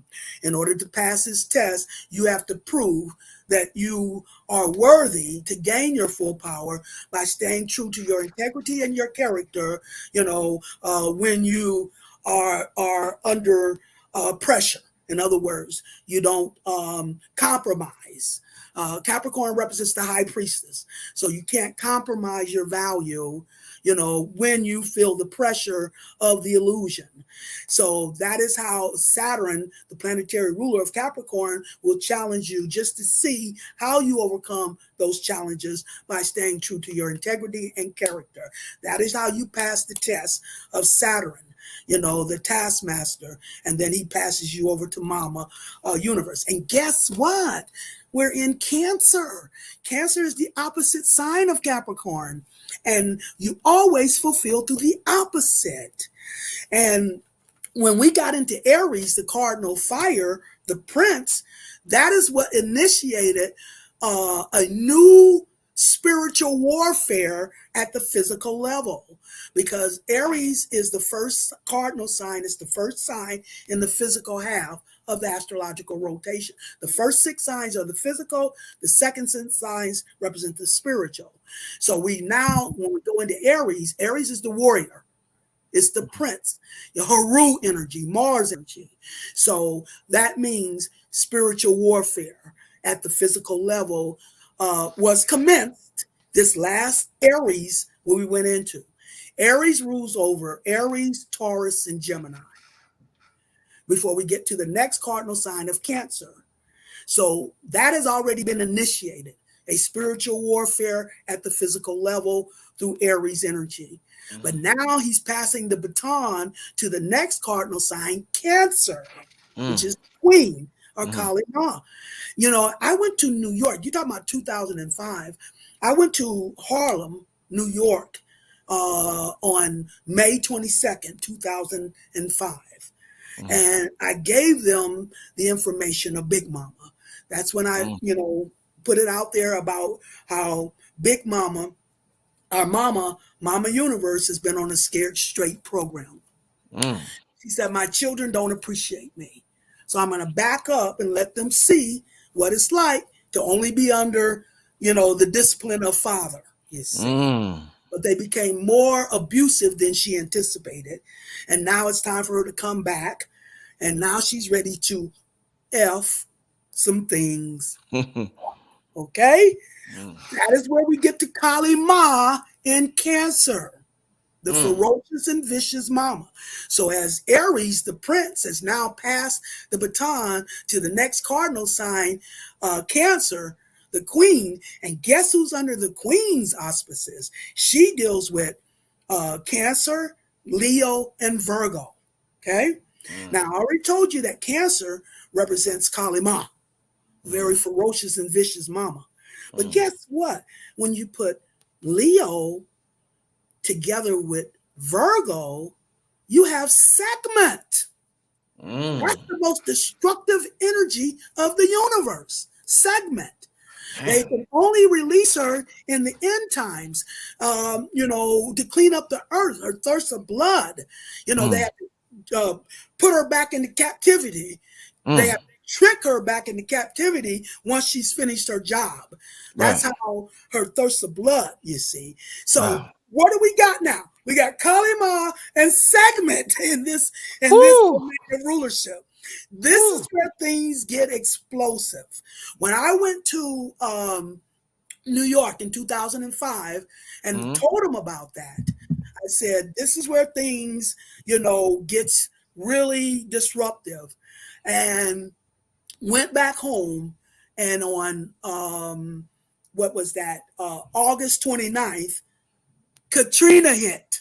In order to pass his test, you have to prove that you are worthy to gain your full power by staying true to your integrity and your character, when you are under pressure. In other words, you don't compromise. Capricorn represents the high priestess. So you can't compromise your value, when you feel the pressure of the illusion. So that is how Saturn, the planetary ruler of Capricorn, will challenge you, just to see how you overcome those challenges by staying true to your integrity and character. That is how you pass the test of Saturn, the taskmaster, and then he passes you over to Mama Universe. And guess what? We're in Cancer. Cancer is the opposite sign of Capricorn. And you always fulfill through the opposite. And when we got into Aries, the cardinal fire, the prince, that is what initiated a new spiritual warfare at the physical level, because Aries is the first cardinal sign. It's the first sign in the physical half of the astrological rotation. The first 6 signs are the physical. The second 6 signs represent the spiritual. So when we go into Aries, Aries is the warrior. It's the prince, your Haru energy, Mars energy. So that means spiritual warfare at the physical level was commenced this last Aries where we went into. Aries rules over Aries, Taurus, and Gemini before we get to the next cardinal sign of Cancer. So that has already been initiated. a spiritual warfare at the physical level through Aries energy. But now he's passing the baton to the next cardinal sign, Cancer, which is Queen or Kali Ma. You know, I went to New York. You're talking about 2005. I went to Harlem, New York, on May 22nd, 2005. And I gave them the information of Big Mama. That's when I, you know, put it out there about how Big Mama, our mama, Mama Universe, has been on a Scared Straight program. She said, my children don't appreciate me. So I'm going to back up and let them see what it's like to only be under, you know, the discipline of father, you see. But they became more abusive than she anticipated. And now it's time for her to come back. And now she's ready to F some things. Okay? That is where we get to Kali Ma in Cancer, the ferocious and vicious mama. So as Aries, the prince, has now passed the baton to the next cardinal sign, Cancer, the queen. And guess who's under the queen's auspices? She deals with Cancer, Leo, and Virgo. Okay? Now, I already told you that Cancer represents Kali Ma, very ferocious and vicious mama. But guess what? When you put Leo together with Virgo, you have Segment. That's the most destructive energy of the universe. Segment. They can only release her in the end times, you know, to clean up the earth, her thirst of blood. You know, they have to put her back into captivity. They have to trick her back into captivity once she's finished her job. That's how her thirst of blood, you see. So what do we got now? We got Kali Ma and Segment in this rulership. This is where things get explosive. When I went to New York in 2005 and told them about that, I said, this is where things, you know, gets really disruptive. And went back home, and on what was that, August 29th, Katrina hit.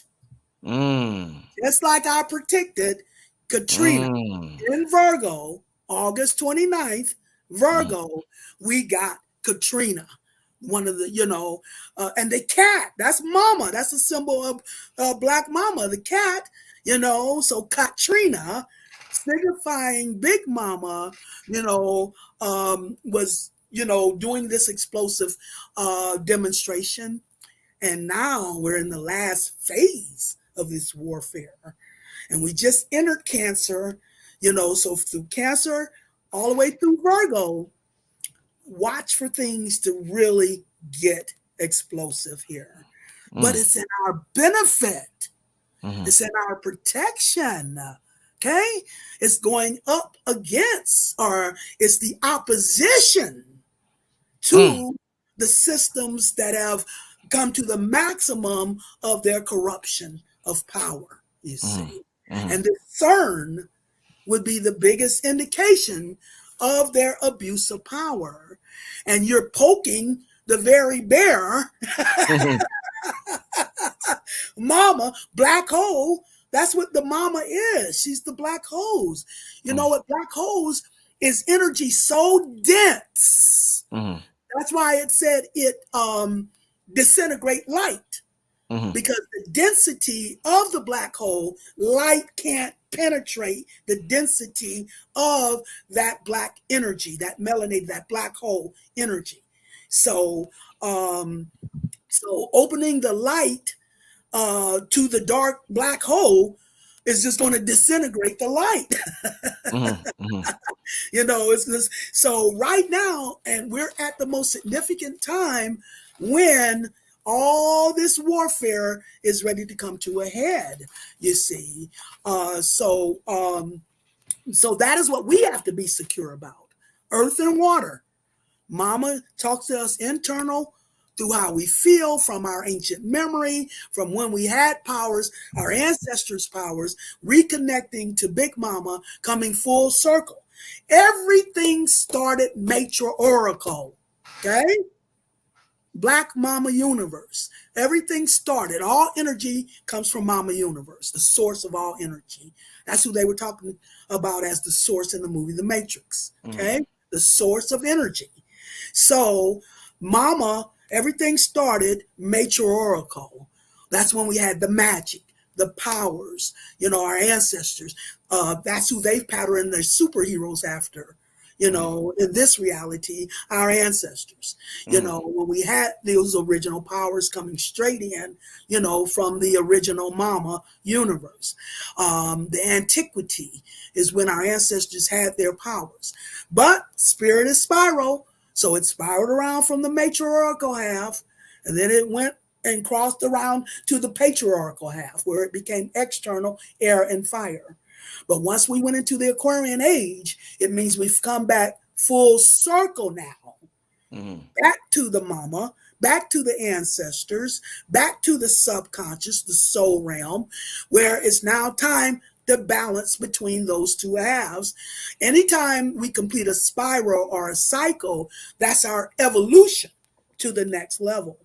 Just like I predicted, Katrina in Virgo, August 29th, Virgo, we got Katrina. One of the, you know, and the cat, that's mama. That's a symbol of Black mama, the cat, you know. So Katrina, signifying Big Mama, you know, was, you know, doing this explosive demonstration. And now we're in the last phase of this warfare. And we just entered Cancer, you know, so through Cancer all the way through Virgo, watch for things to really get explosive here. But it's in our benefit. It's in our protection. Okay? It's going up against, or it's the opposition to the systems that have come to the maximum of their corruption of power, you see. And the CERN would be the biggest indication of their abuse of power. And you're poking the very bear, mama, black hole. That's what the mama is. She's the black holes. You know what? Black holes is energy so dense. That's why it said it disintegrate light. Because the density of the black hole, light can't penetrate the density of that black energy, that melanated, that black hole energy. So, so opening the light to the dark black hole is just going to disintegrate the light. You know, it's just, so right now, and we're at the most significant time when all this warfare is ready to come to a head, you see. So that is what we have to be secure about. Earth and water. Mama talks to us internal through how we feel, from our ancient memory, from when we had powers, our ancestors' powers, reconnecting to Big Mama, coming full circle. Everything started matriarchal, okay? Black Mama Universe. Everything started. All energy comes from Mama Universe, the source of all energy. That's who they were talking about as the source in the movie The Matrix. Okay? The source of energy. So, Mama, everything started matriarchal. That's when we had the magic, the powers, our ancestors. That's who they've patterned their superheroes after. In this reality, our ancestors, when we had those original powers coming straight in, from the original Mama universe. The antiquity is when our ancestors had their powers. But spirit is spiral, so it spiraled around from the matriarchal half, and then it went and crossed around to the patriarchal half, where it became external, air and fire. But once we went into the Aquarian Age, it means we've come back full circle now. Back to the Mama, back to the ancestors, back to the subconscious, the soul realm, where it's now time to balance between those two halves. Anytime we complete a spiral or a cycle, that's our evolution to the next level.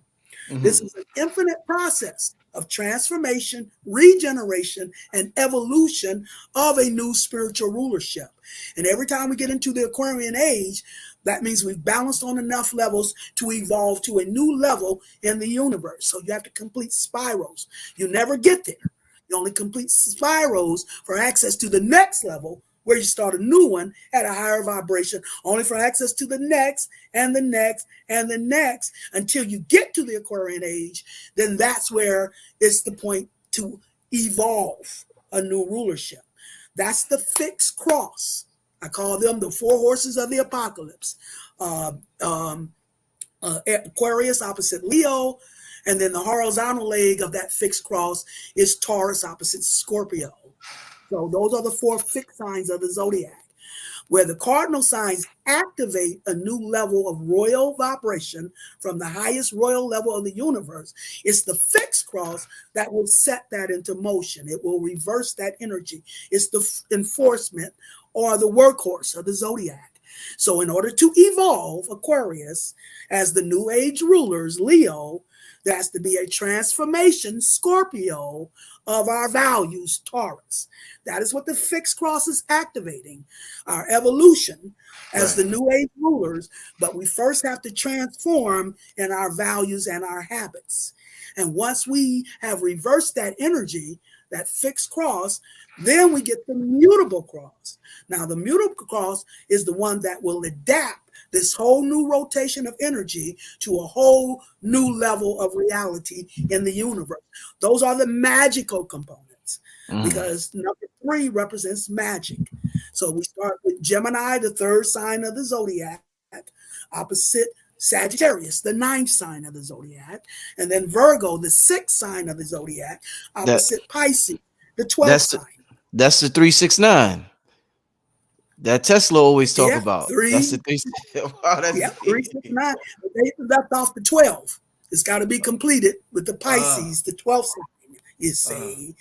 This is an infinite process of transformation, regeneration, and evolution of a new spiritual rulership. And every time we get into the Aquarian Age, that means we've balanced on enough levels to evolve to a new level in the universe. So you have to complete spirals. You never get there. You only complete spirals for access to the next level, where you start a new one at a higher vibration, only for access to the next and the next and the next until you get to the Aquarian Age. Then that's where it's the point to evolve a new rulership. That's the fixed cross. I call them the four horses of the apocalypse. Aquarius opposite Leo, and then the horizontal leg of that fixed cross is Taurus opposite Scorpio. So those are the four fixed signs of the zodiac, where the cardinal signs activate a new level of royal vibration from the highest royal level of the universe. It's the fixed cross that will set that into motion. It will reverse that energy. It's the enforcement or the workhorse of the zodiac. So in order to evolve Aquarius as the new age rulers, Leo, there has to be a transformation, Scorpio, of our values, Taurus. That is what the fixed cross is activating, our evolution as the new age rulers. But we first have to transform in our values and our habits. And once we have reversed that energy, that fixed cross, then we get the mutable cross. Now, the mutable cross is the one that will adapt this whole new rotation of energy to a whole new level of reality in the universe. Those are the magical components, because number 3 represents magic. So we start with Gemini, the 3rd sign of the zodiac, opposite Sagittarius, the 9th sign of the zodiac, and then Virgo, the 6th sign of the zodiac, opposite Pisces, the 12th sign. That's the 369 that Tesla always talk about. That's the 3. Wow, that's 369. They left off the 12. It's got to be completed with the Pisces, the 12th sign, you see.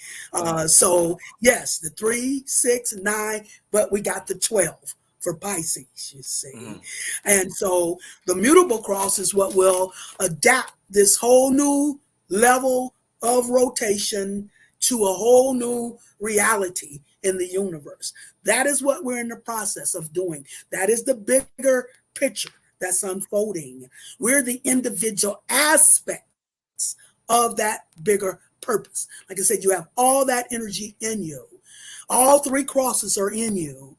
So yes, the 3, 6, 9, but we got the 12 for Pisces, you see. And so the mutable cross is what will adapt this whole new level of rotation to a whole new reality in the universe. That is what we're in the process of doing. That is the bigger picture that's unfolding. We're the individual aspects of that bigger purpose. Like I said, you have all that energy in you. All 3 crosses are in you.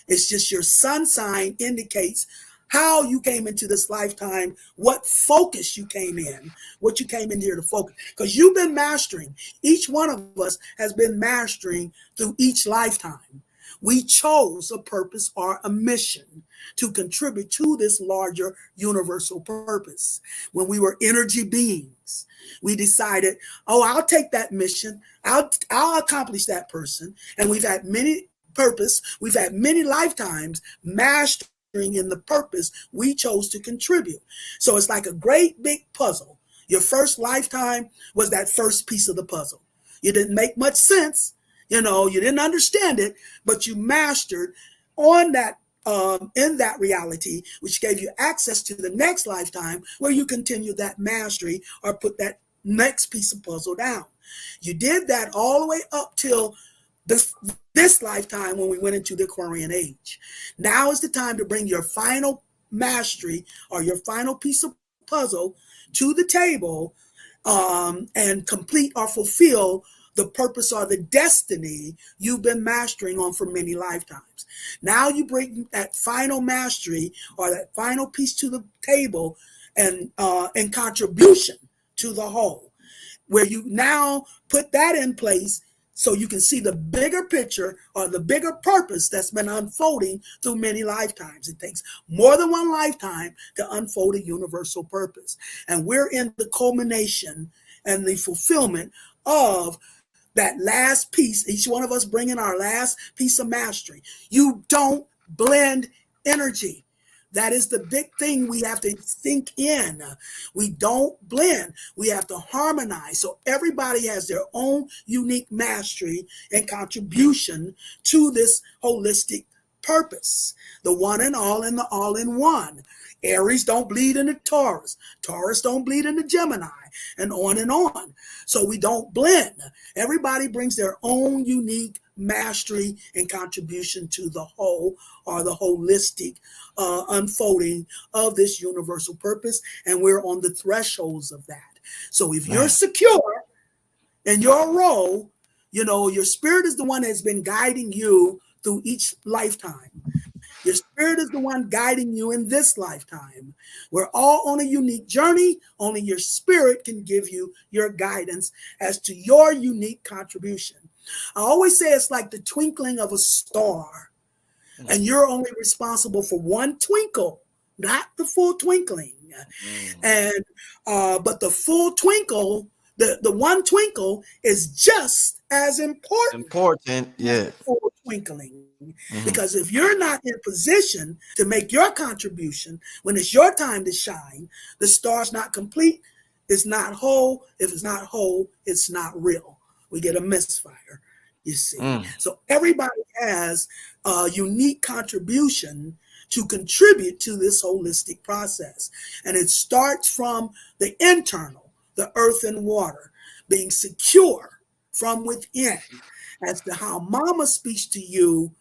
It's just your sun sign indicates how you came into this lifetime, what focus you came in, what you came in here to focus. Because you've been mastering. Each one of us has been mastering through each lifetime. We chose a purpose or a mission to contribute to this larger universal purpose. When we were energy beings, we decided, I'll take that mission. I'll accomplish that person. And we've had many purpose. We've had many lifetimes mastering in the purpose we chose to contribute. So it's like a great big puzzle. Your first lifetime was that first piece of the puzzle. You didn't make much sense. You didn't understand it, but you mastered on that in that reality, which gave you access to the next lifetime where you continue that mastery or put that next piece of puzzle down. You did that all the way up till this lifetime when we went into the Aquarian Age. Now is the time to bring your final mastery or your final piece of puzzle to the table and complete or fulfill the purpose or the destiny you've been mastering on for many lifetimes. Now you bring that final mastery or that final piece to the table and contribution to the whole, where you now put that in place so you can see the bigger picture or the bigger purpose that's been unfolding through many lifetimes. It takes more than one lifetime to unfold a universal purpose. And we're in the culmination and the fulfillment of that last piece, each one of us bringing our last piece of mastery. You don't blend energy. That is the big thing we have to think in. We don't blend. We have to harmonize. So everybody has their own unique mastery and contribution to this holistic purpose. The one and all and the all in one. Aries don't bleed into Taurus. Taurus don't bleed into Gemini, and on and on. So we don't blend. Everybody brings their own unique mastery and contribution to the whole or the holistic unfolding of this universal purpose. And we're on the thresholds of that. So if you're secure in your role, you know, your spirit is the one that's been guiding you through each lifetime. Your spirit is the one guiding you in this lifetime. We're all on a unique journey. Only your spirit can give you your guidance as to your unique contribution. I always say it's like the twinkling of a star, and you're only responsible for one twinkle, not the full twinkling. And but the full twinkle, the one twinkle is just as important. Yeah. Full twinkling. Because if you're not in position to make your contribution when it's your time to shine, the star's not complete, it's not whole. If it's not whole, it's not real. We get a misfire, you see. So everybody has a unique contribution to contribute to this holistic process. And it starts from the internal, the earth and water, being secure from within as to how mama speaks to you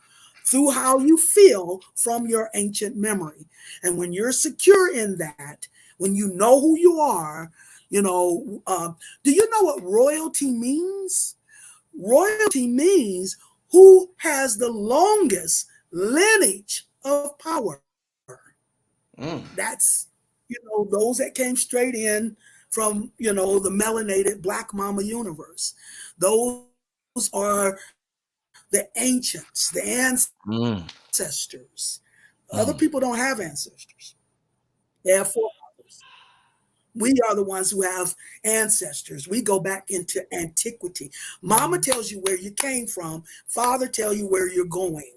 through how you feel from your ancient memory. And when you're secure in that, when you know who you are, you know, do you know what royalty means? Royalty means who has the longest lineage of power. That's, you know, those that came straight in from, you know, the melanated Black Mama universe. Those are the ancients, the ancestors. Other people don't have ancestors. They have forefathers. We are the ones who have ancestors. We go back into antiquity. Mama tells you where you came from. Father tells you where you're going.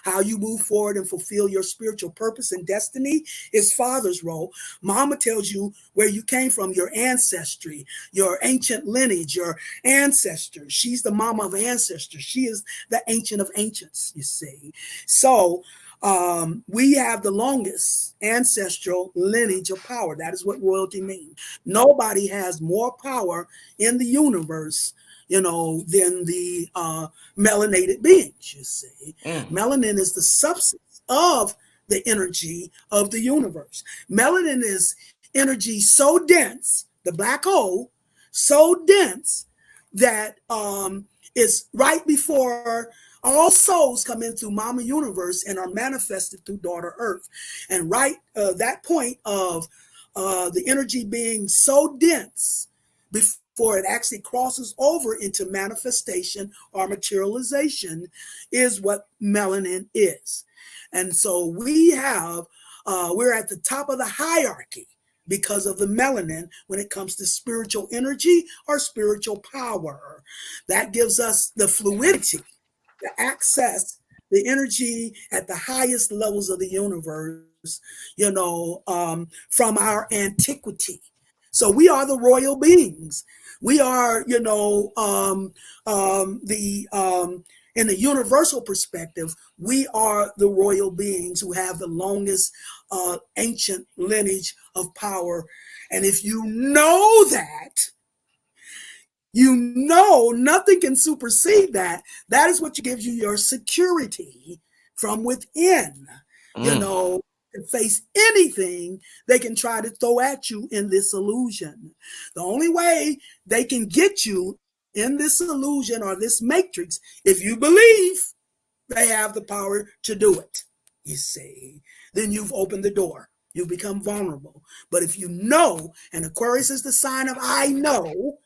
How you move forward and fulfill your spiritual purpose and destiny is father's role. Mama tells you where you came from, your ancestry, your ancient lineage, your ancestors. She's the mama of ancestors. She is the ancient of ancients, you see. So we have the longest ancestral lineage of power. That is what royalty means. Nobody has more power in the universe, you know, than the melanated beings, you see. Melanin is the substance of the energy of the universe. Melanin is energy so dense, the black hole, so dense that it's right before all souls come in through Mama Universe and are manifested through Daughter Earth. And right that point of the energy being so dense before it actually crosses over into manifestation or materialization is what melanin is. And so we have, we're at the top of the hierarchy because of the melanin when it comes to spiritual energy or spiritual power. That gives us the fluidity to access the energy at the highest levels of the universe, you know, from our antiquity. So we are the royal beings. We are, you know, the in the universal perspective, we are the royal beings who have the longest ancient lineage of power. And if you know that, you know nothing can supersede that. That is what gives you your security from within. You know, to face anything they can try to throw at you in this illusion. The only way they can get you in this illusion or this matrix, if you believe they have the power to do it, you see, then you've opened the door. You become vulnerable. But if you know, and Aquarius is the sign of I know,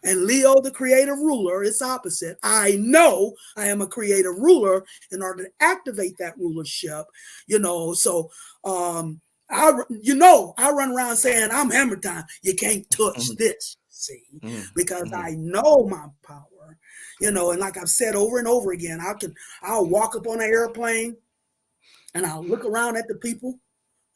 and Leo, the creative ruler, is opposite. I know I am a creative ruler in order to activate that rulership, you know. So, I run around saying I'm hammer time. You can't touch this, see, because I know my power, you know. And like I've said over and over again, I'll walk up on an airplane and I'll look around at the people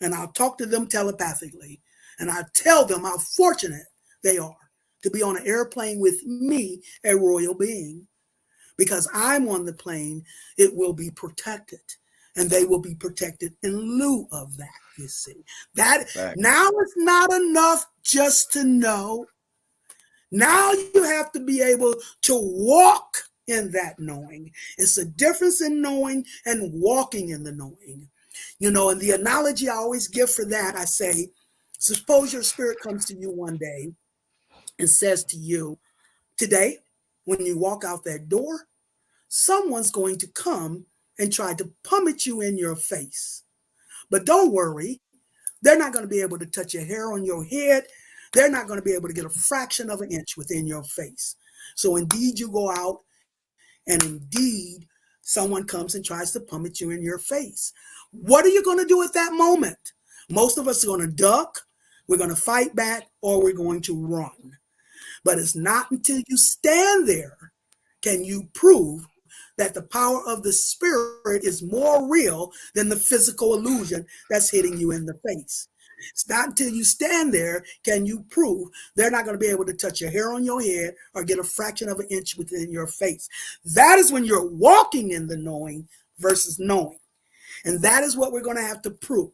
and I'll talk to them telepathically and I tell them how fortunate they are to be on an airplane with me, a royal being. Because I'm on the plane, it will be protected. And they will be protected in lieu of that, you see. That now it's not enough just to know. Now you have to be able to walk in that knowing. It's a difference in knowing and walking in the knowing. You know, and the analogy I always give for that, I say, suppose your spirit comes to you one day and says to you, today, when you walk out that door, someone's going to come and try to pummel you in your face. But don't worry, they're not going to be able to touch your hair on your head. They're not going to be able to get a fraction of an inch within your face. So indeed, you go out and indeed, someone comes and tries to pummel you in your face. What are you going to do at that moment? Most of us are going to duck, we're going to fight back, or we're going to run. But it's not until you stand there can you prove that the power of the spirit is more real than the physical illusion that's hitting you in the face. It's not until you stand there can you prove they're not going to be able to touch your hair on your head or get a fraction of an inch within your face. That is when you're walking in the knowing versus knowing. And that is what we're going to have to prove,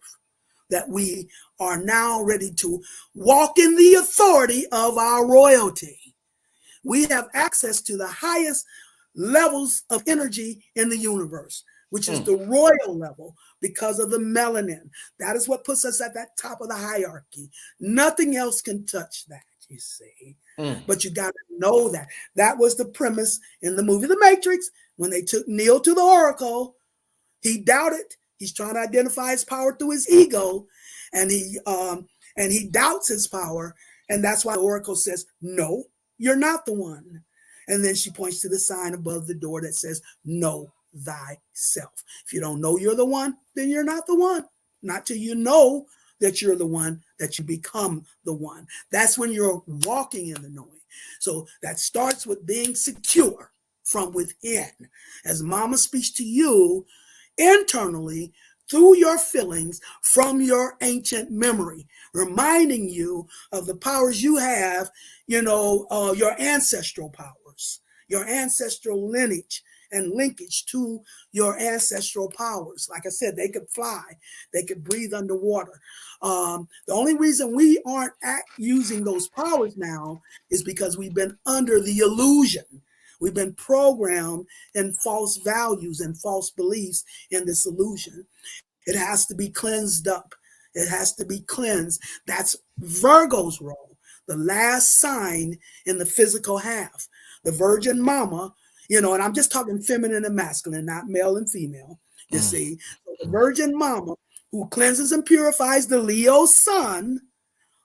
that we are now ready to walk in the authority of our royalty. We have access to the highest levels of energy in the universe, which is the royal level because of the melanin. That is what puts us at that top of the hierarchy. Nothing else can touch that, you see. But you got to know that. That was the premise in the movie The Matrix when they took Neo to the Oracle. He doubted. He's trying to identify his power through his ego, and he doubts his power, and that's why the Oracle says, "No, you're not the one." And then she points to the sign above the door that says, "Know thyself." If you don't know you're the one, then you're not the one. Not till you know that you're the one that you become the one. That's when you're walking in the knowing. So that starts with being secure from within. As Mama speaks to you internally through your feelings from your ancient memory, reminding you of the powers you have, you know, your ancestral powers, your ancestral lineage and linkage to your ancestral powers. Like I said, they could fly, they could breathe underwater. The only reason we aren't using those powers now is because we've been under the illusion. We've been programmed in false values and false beliefs in this illusion. It has to be cleansed up. It has to be cleansed. That's Virgo's role, the last sign in the physical half. The Virgin Mama, you know, and I'm just talking feminine and masculine, not male and female, you see. So the Virgin Mama who cleanses and purifies the Leo sun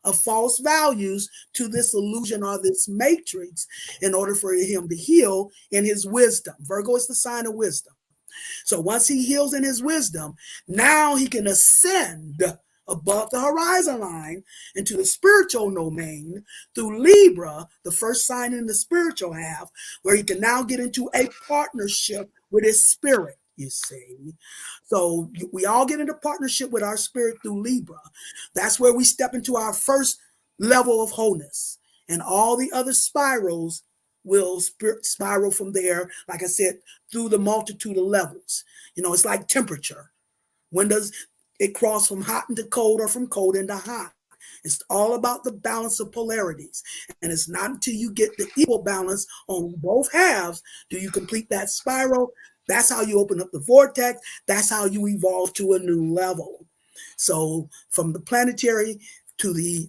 of false values to this illusion or this matrix in order for him to heal in his wisdom. Virgo is the sign of wisdom. So once he heals in his wisdom, now he can ascend above the horizon line into the spiritual domain through Libra, the first sign in the spiritual half, where he can now get into a partnership with his spirit, you see. So we all get into partnership with our spirit through Libra. That's where we step into our first level of wholeness. And all the other spirals will spiral from there, like I said, through the multitude of levels. It's like temperature. When does it cross from hot into cold or from cold into hot? It's all about the balance of polarities. And it's not until you get the equal balance on both halves do you complete that spiral. That's how you open up the vortex. That's how you evolve to a new level. So from the planetary to the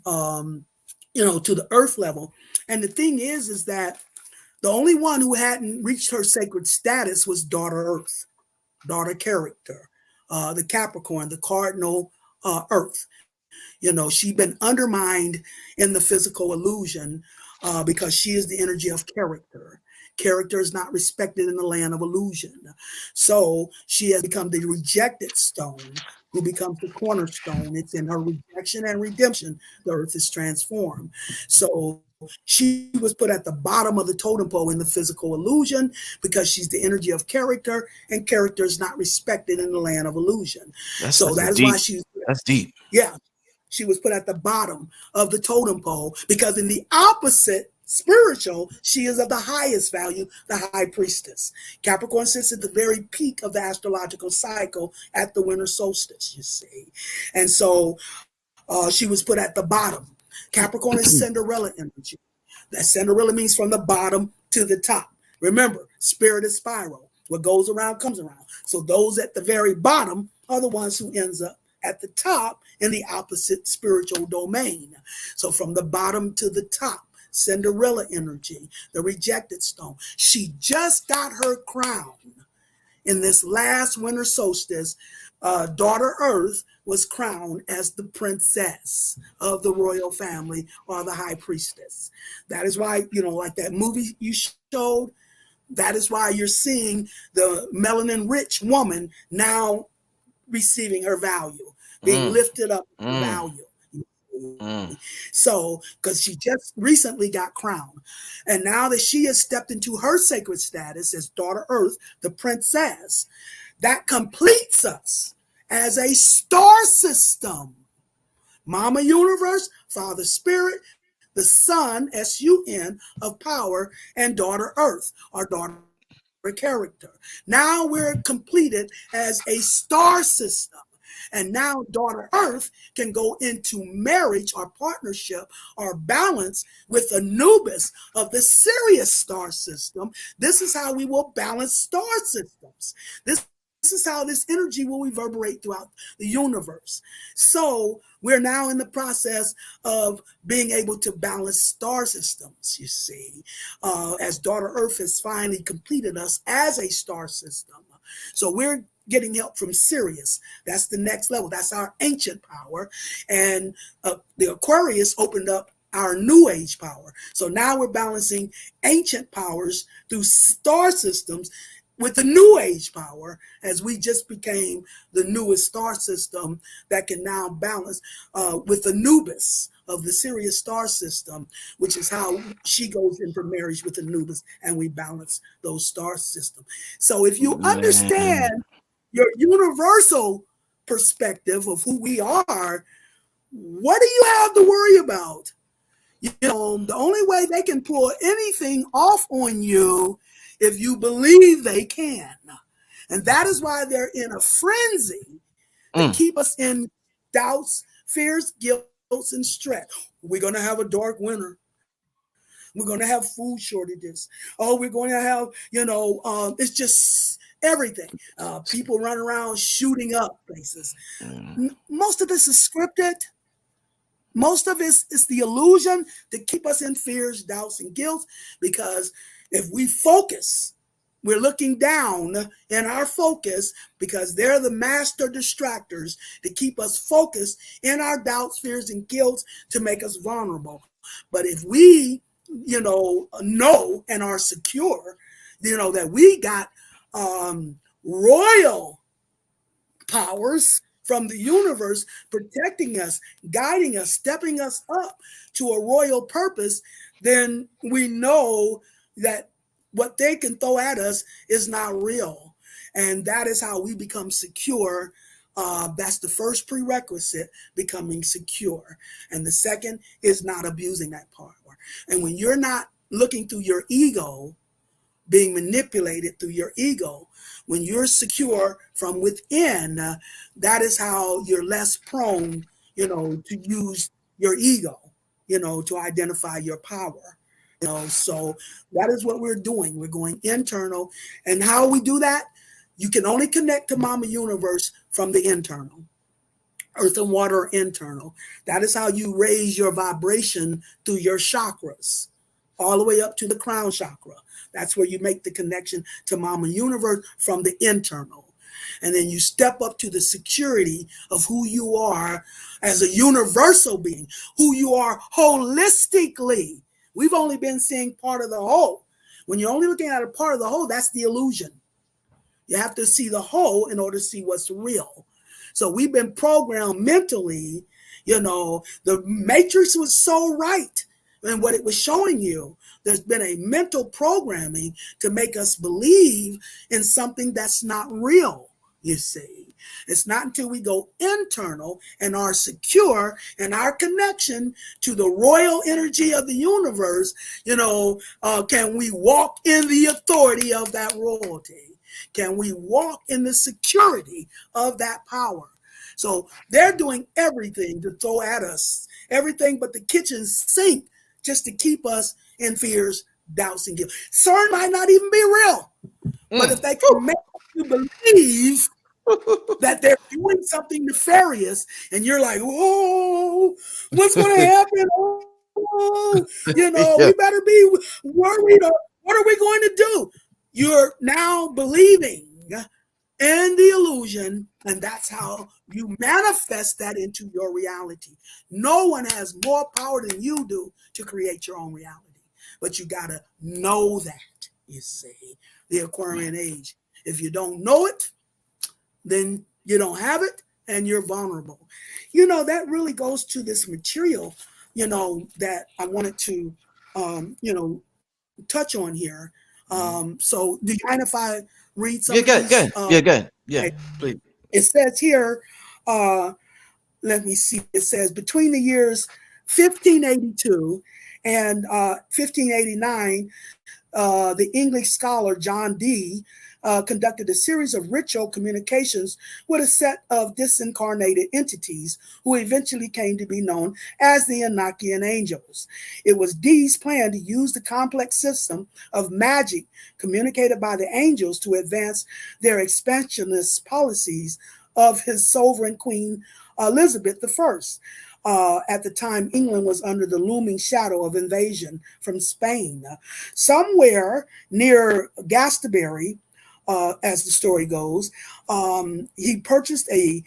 to the earth level. And the thing is that the only one who hadn't reached her sacred status was daughter Earth, daughter character, the Capricorn, the cardinal Earth. She'd been undermined in the physical illusion because she is the energy of character. Character is not respected in the land of illusion. So she has become the rejected stone who becomes the cornerstone. It's in her rejection and redemption the earth is transformed. So she was put at the bottom of the totem pole in the physical illusion because she's the energy of character, and character is not respected in the land of illusion. That's why she's that's deep. Yeah. She was put at the bottom of the totem pole because in the opposite spiritual, she is of the highest value, the high priestess. Capricorn sits at the very peak of the astrological cycle at the winter solstice, you see. And so she was put at the bottom. Capricorn is Cinderella energy. That Cinderella means from the bottom to the top. Remember, spirit is spiral. What goes around comes around. So those at the very bottom are the ones who ends up at the top in the opposite spiritual domain. So from the bottom to the top, Cinderella energy, the rejected stone. She just got her crown. In this last winter solstice, daughter Earth was crowned as the princess of the royal family or the high priestess. That is why, like that movie you showed, that is why you're seeing the melanin rich woman now receiving her value, being lifted up in value. So, because she just recently got crowned. And now that she has stepped into her sacred status as daughter Earth, the princess, that completes us as a star system. Mama Universe, Father Spirit, the Sun, S-U-N, of power, and daughter Earth, our daughter character. Now we're completed as a star system. And now daughter Earth can go into marriage or partnership or balance with Anubis of the Sirius star system. This is how we will balance star systems. This is how this energy will reverberate throughout the universe. So we're now in the process of being able to balance star systems, you see, as daughter Earth has finally completed us as a star system. So we're getting help from Sirius. That's the next level. That's our ancient power. And the Aquarius opened up our new age power. So now we're balancing ancient powers through star systems with the new age power, as we just became the newest star system that can now balance with Anubis of the Sirius star system, which is how she goes into marriage with Anubis, and we balance those star systems. So if you understand your universal perspective of who we are, what do you have to worry about? The only way they can pull anything off on you if you believe they can. And that is why they're in a frenzy to keep us in doubts, fears, guilt, and stress. We're going to have a dark winter. We're going to have food shortages. Oh, we're going to have, it's just everything. People run around shooting up places. Most of this is scripted. Most of it is the illusion to keep us in fears, doubts, and guilt, because if we focus, we're looking down in our focus because they're the master distractors to keep us focused in our doubts, fears, and guilt to make us vulnerable. But if we, know and are secure, that we got royal powers from the universe protecting us, guiding us, stepping us up to a royal purpose, then we know that what they can throw at us is not real. And that is how we become secure. That's the first prerequisite, becoming secure. And the second is not abusing that power. And when you're not looking through your ego, being manipulated through your ego. When you're secure from within, that is how you're less prone, to use your ego, to identify your power. So that is what we're doing. We're going internal. And how we do that, you can only connect to Mama Universe from the internal. Earth and water are internal. That is how you raise your vibration through your chakras, all the way up to the crown chakra. That's where you make the connection to Mama Universe from the internal. And then you step up to the security of who you are as a universal being, who you are holistically. We've only been seeing part of the whole. When you're only looking at a part of the whole, that's the illusion. You have to see the whole in order to see what's real. So we've been programmed mentally, the matrix was so right. And what it was showing you, there's been a mental programming to make us believe in something that's not real, you see. It's not until we go internal and are secure in our connection to the royal energy of the universe, can we walk in the authority of that royalty? Can we walk in the security of that power? So they're doing everything to throw at us, everything but the kitchen sink, just to keep us in fears, doubts, and guilt. CERN might not even be real, but if they can make you believe that they're doing something nefarious, and you're like, whoa, what's going to happen? Oh, we better be worried. Or what are we going to do? You're now believing in the illusion, and that's how you manifest that into your reality. No one has more power than you do to create your own reality, but you got to know that, you see, the Aquarian Age. If you don't know it, then you don't have it, and you're vulnerable. That really goes to this material, that I wanted to, touch on here. So do you mind if I read some of these? Good. Yeah, please. It says here, let me see. It says between the years 1582 and 1589, the English scholar John Dee conducted a series of ritual communications with a set of disincarnated entities who eventually came to be known as the Enakian angels. It was Dee's plan to use the complex system of magic communicated by the angels to advance their expansionist policies of his sovereign Queen Elizabeth I. At the time, England was under the looming shadow of invasion from Spain. Somewhere near Glastonbury, as the story goes, he purchased a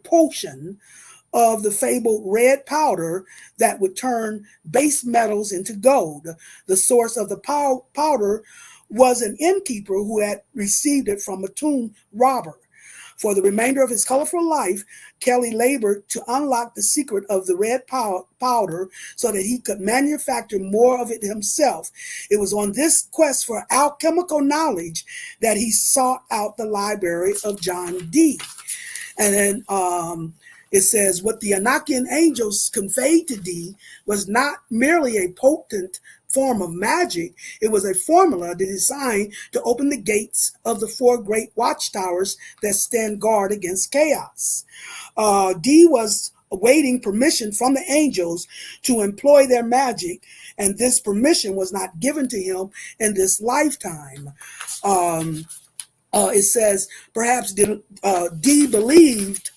potion of the fabled red powder that would turn base metals into gold. The source of the powder was an innkeeper who had received it from a tomb robber. For the remainder of his colorful life, Kelly labored to unlock the secret of the red powder so that he could manufacture more of it himself. It was on this quest for alchemical knowledge that he sought out the library of John Dee. And then it says, what the Enakian angels conveyed to Dee was not merely a potent form of magic. It was a formula designed to open the gates of the four great watchtowers that stand guard against chaos. Dee was awaiting permission from the angels to employ their magic, and this permission was not given to him in this lifetime. It says, perhaps Dee believed,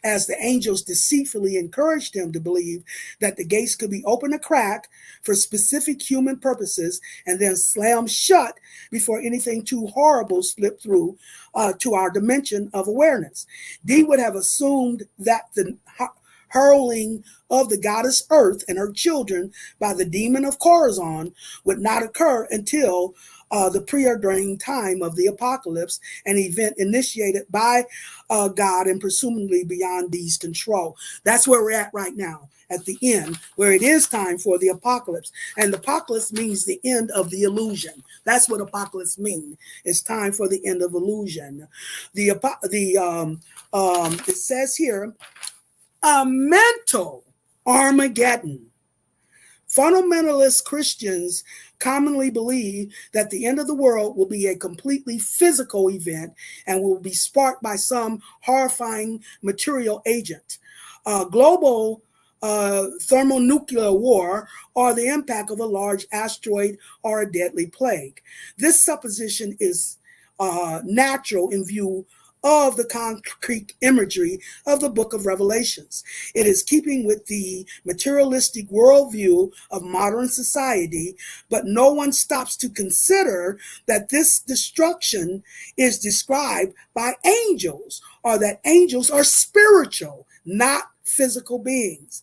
as the angels deceitfully encouraged him to believe, that the gates could be opened a crack for specific human purposes and then slammed shut before anything too horrible slipped through to our dimension of awareness. Dee would have assumed that the hurling of the goddess Earth and her children by the demon of Corazon would not occur until the preordained time of the apocalypse, an event initiated by God and presumably beyond Dee's control. That's where we're at right now, at the end, where it is time for the apocalypse. And the apocalypse means the end of the illusion. That's what apocalypse means. It's time for the end of illusion. It says here, a mental Armageddon. Fundamentalist Christians commonly believe that the end of the world will be a completely physical event and will be sparked by some horrifying material agent. Global thermonuclear war or the impact of a large asteroid or a deadly plague. This supposition is natural in view of the concrete imagery of the book of Revelations. It is keeping with the materialistic worldview of modern society, but no one stops to consider that this destruction is described by angels, or that angels are spiritual, not physical beings.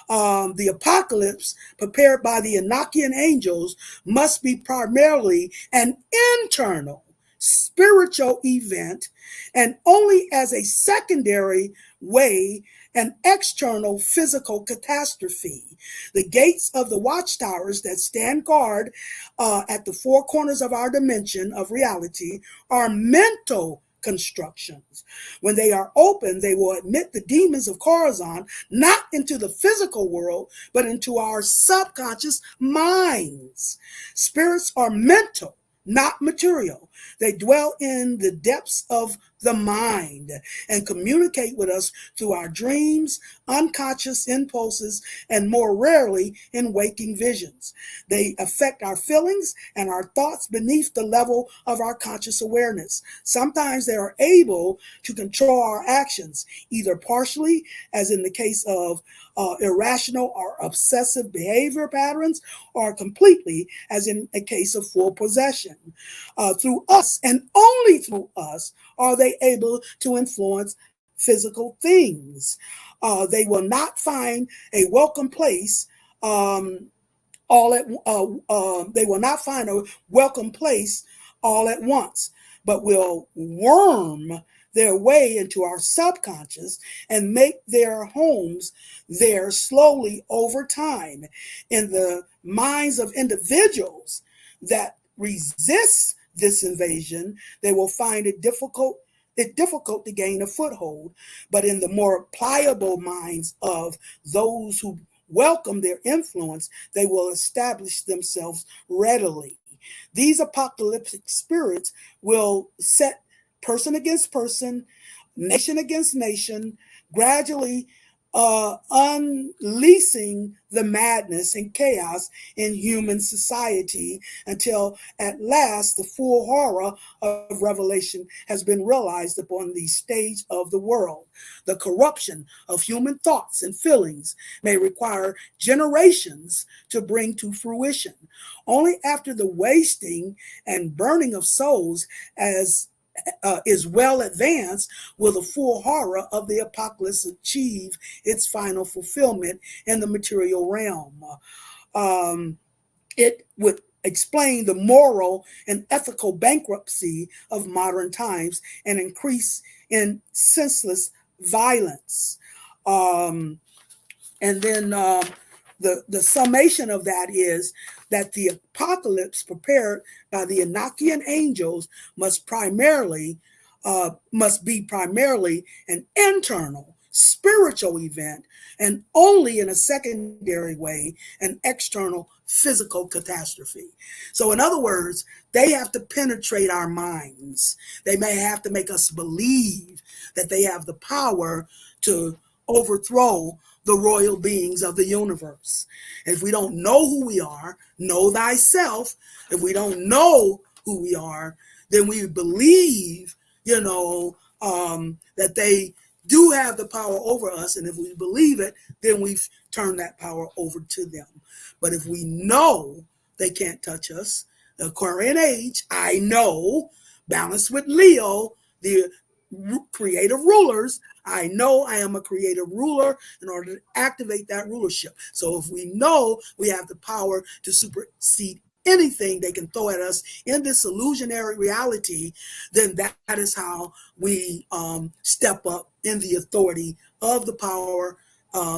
The apocalypse prepared by the Enakian angels must be primarily an internal spiritual event, and only as a secondary way an external physical catastrophe. The gates of the watchtowers that stand guard at the four corners of our dimension of reality are mental constructions. When they are open, they will admit the demons of Corazon not into the physical world, but into our subconscious minds. Spirits are mental, not material. They dwell in the depths of the mind and communicate with us through our dreams, unconscious impulses, and more rarely in waking visions. They affect our feelings and our thoughts beneath the level of our conscious awareness. Sometimes they are able to control our actions, either partially, as in the case of irrational or obsessive behavior patterns, or completely, as in a case of full possession. Through us, and only through us, are they able to influence physical things. They will not find a welcome place they will not find a welcome place all at once, but will worm their way into our subconscious and make their homes there slowly over time. In the minds of individuals that resist this invasion, they will find it difficult to gain a foothold. But in the more pliable minds of those who welcome their influence, they will establish themselves readily. These apocalyptic spirits will set person against person, nation against nation, gradually unleashing the madness and chaos in human society until at last the full horror of Revelation has been realized upon the stage of the world. The corruption of human thoughts and feelings may require generations to bring to fruition. Only after the wasting and burning of souls is well advanced will the full horror of the apocalypse achieve its final fulfillment in the material realm. It would explain the moral and ethical bankruptcy of modern times and increase in senseless violence. And then the summation of that is that the apocalypse prepared by the Enakian angels must be primarily an internal spiritual event, and only in a secondary way an external physical catastrophe. So in other words, they have to penetrate our minds. They may have to make us believe that they have the power to overthrow the royal beings of the universe. If we don't know who we are, know thyself. If we don't know who we are, then we believe, that they do have the power over us. And if we believe it, then we've turned that power over to them. But if we know they can't touch us, the Aquarian Age, I know, balanced with Leo, the creative rulers, I know I am a creative ruler in order to activate that rulership. So if we know we have the power to supersede anything they can throw at us in this illusionary reality, then that is how we step up in the authority of the power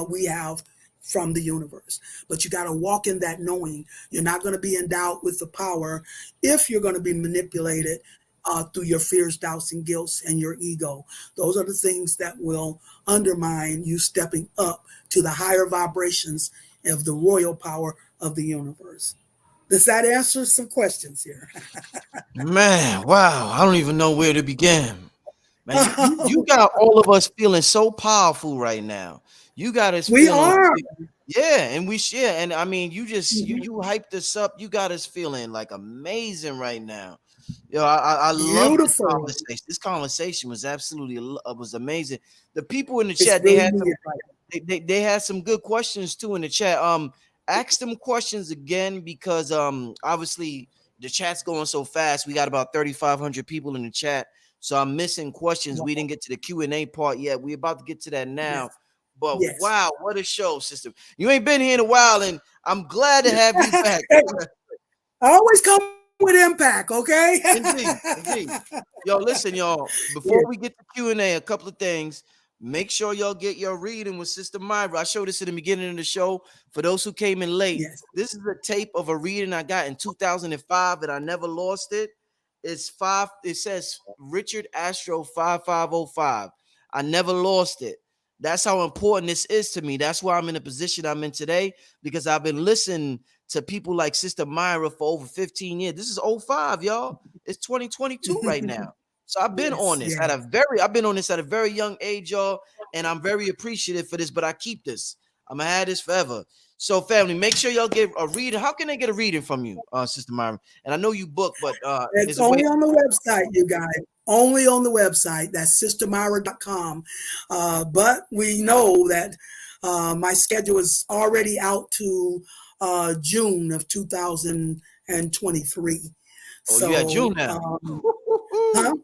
we have from the universe. But you got to walk in that knowing. You're not going to be endowed with the power if you're going to be manipulated through your fears, doubts, and guilts and your ego. Those are the things that will undermine you stepping up to the higher vibrations of the royal power of the universe. Does that answer some questions here? Man, wow. I don't even know where to begin. Man, you got all of us feeling so powerful right now. You got us We feeling, are. yeah, and we share. And I mean, you Mhm. you hyped us up. You got us feeling like amazing right now. Yo, I love this Beautiful. conversation. This conversation was absolutely was amazing. The people in the It's chat, they really had some needed right they had some good questions too in the chat. Ask them questions again because obviously the chat's going so fast. We got about 3,500 people in the chat, so I'm missing questions. now. We didn't get to the Q&A part yet. We're about to get to that now. Yes. But Yes. wow, what a show, sister! You ain't been here in a while, and I'm glad to have you back. Hey, I always come with impact, okay? Indeed, indeed. Yo, listen, y'all. Before Yes. we get to Q&A, a couple of things. Make sure y'all get your reading with Sister Myrah. I showed this at the beginning of the show. For those who came in late, Yes. this is a tape of a reading I got in 2005, and I never lost it. It's five. It says Richard Astro 5505. I never lost it. That's how important this is to me. That's why I'm in the position I'm in today, because I've been listening to people like Sister Myrah for over 15 years. This is '05, y'all. It's 2022 right now. So I've been Yes. on this Yes. I've been on this at a very young age, y'all, and I'm very appreciative for this, but I keep this. I'm gonna have this forever. So, family, make sure y'all get a reading. How can they get a reading from you, Sister Myra? And I know you book, but It's is a way. only on the website, you guys. Only on the website. That's sistermyra.com. But we know that my schedule is already out to June of 2023. Oh, you had June So, now. huh?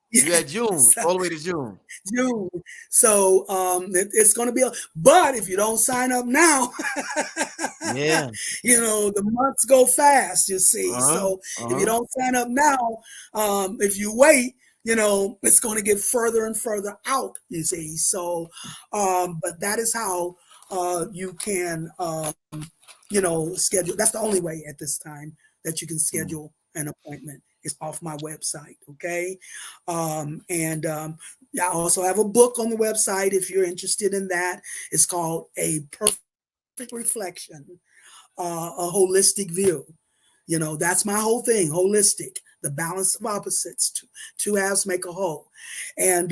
You Yeah. had June, So, all the way to June. June. So it's going to be, but if you don't sign up now, Yeah. the months go fast, you see. Uh-huh. So if you Uh-huh. don't sign up now, if you wait, it's going to get further and further out, you see. So, but that is how you can, schedule. That's the only way at this time that you can schedule an appointment is off my website. Okay. And I also have a book on the website if you're interested in that. It's called A Perfect Reflection, a Holistic View. That's my whole thing, holistic, the balance of opposites. Two halves make a whole. And,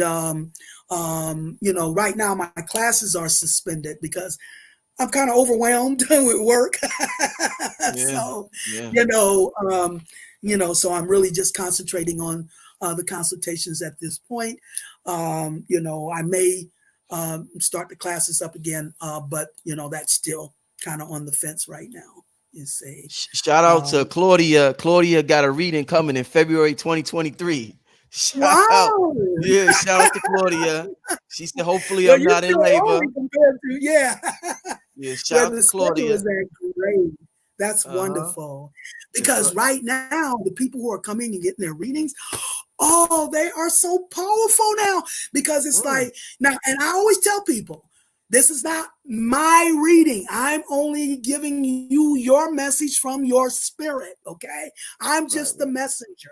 right now my classes are suspended because I'm kind of overwhelmed with work. Yeah. So, Yeah. So I'm really just concentrating on the consultations at this point. I may start the classes up again, but that's still kind of on the fence right now, you see. Shout out to Claudia. Claudia got a reading coming in February 2023. Shout out. Wow. Yeah, shout out to Claudia. She said, hopefully Well, I'm you're not in still labor. early compared to, yeah. Yeah, shout Where out the to schedule Claudia. is at great. That's Uh-huh. wonderful. It's Because right now, the people who are coming and getting their readings, oh, they are so powerful now. Because it's like, now, and I always tell people, this is not my reading. I'm only giving you your message from your spirit, okay? I'm just the messenger.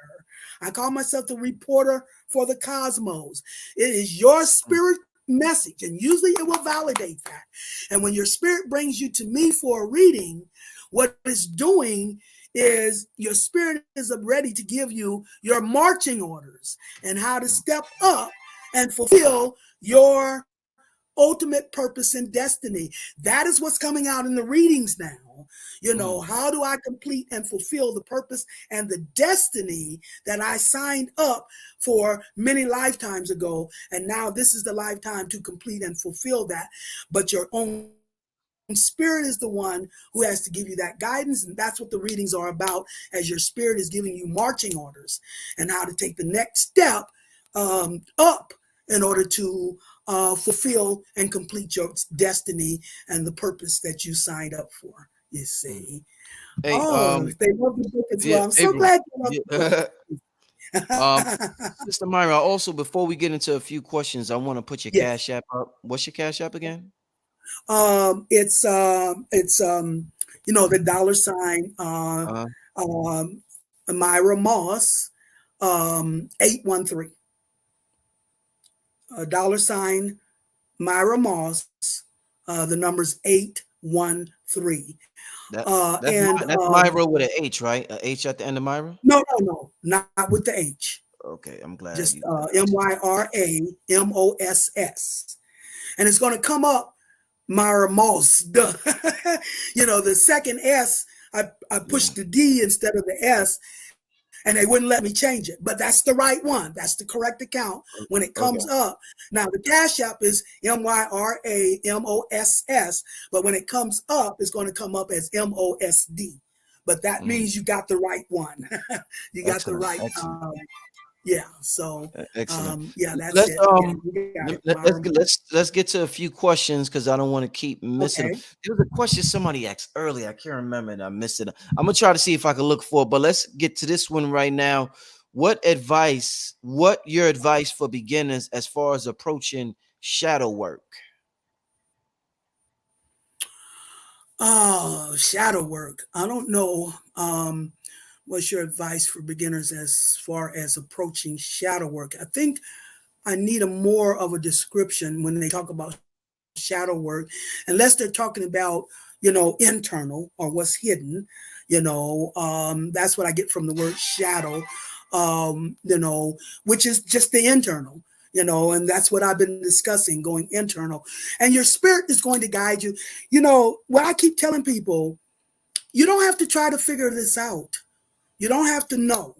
I call myself the reporter for the cosmos. It is your spirit message, and usually it will validate that. And when your spirit brings you to me for a reading, what it's doing is your spirit is ready to give you your marching orders and how to step up and fulfill your ultimate purpose and destiny. That is what's coming out in the readings now. How do I complete and fulfill the purpose and the destiny that I signed up for many lifetimes ago? And now this is the lifetime to complete and fulfill that. But your own spirit is the one who has to give you that guidance. And that's what the readings are about, as your spirit is giving you marching orders and how to take the next step up in order to fulfill and complete your destiny and the purpose that you signed up for, you see. Hey, Oh, they love the book as yeah, well. I'm so April. glad you love Yeah. the book. Sister Myra, also before we get into a few questions, I want to put your Yes. Cash App up. What's your Cash App again? It's the dollar sign Uh-huh. Myrah Moss 813. $, Myrah Moss. The number's 813. That's Myrah with an H, right? A H at the end of Myrah. No, not with the H. Okay, I'm glad. Just MYRAMOSS. And it's going to come up Myrah Moss. The second S, I pushed the D instead of the S, and they wouldn't let me change it. But that's the right one. That's the correct account when it comes up. Now, the Cash App is MYRAMOSS, but when it comes up, it's going to come up as MOSD. But that means you got the right one. You got the right. Yeah. So excellent. that's it. Let's get to a few questions because I don't want to keep missing them. There was a question somebody asked earlier. I can't remember and I missed it. I'm gonna try to see if I can look for it, but let's get to this one right now. What your advice for beginners as far as approaching shadow work? Shadow work. I don't know. What's your advice for beginners as far as approaching shadow work? I think I need more of a description when they talk about shadow work, unless they're talking about, internal or what's hidden. That's what I get from the word shadow, which is just the internal. And that's what I've been discussing, going internal. And your spirit is going to guide you. What I keep telling people, you don't have to try to figure this out. You don't have to know.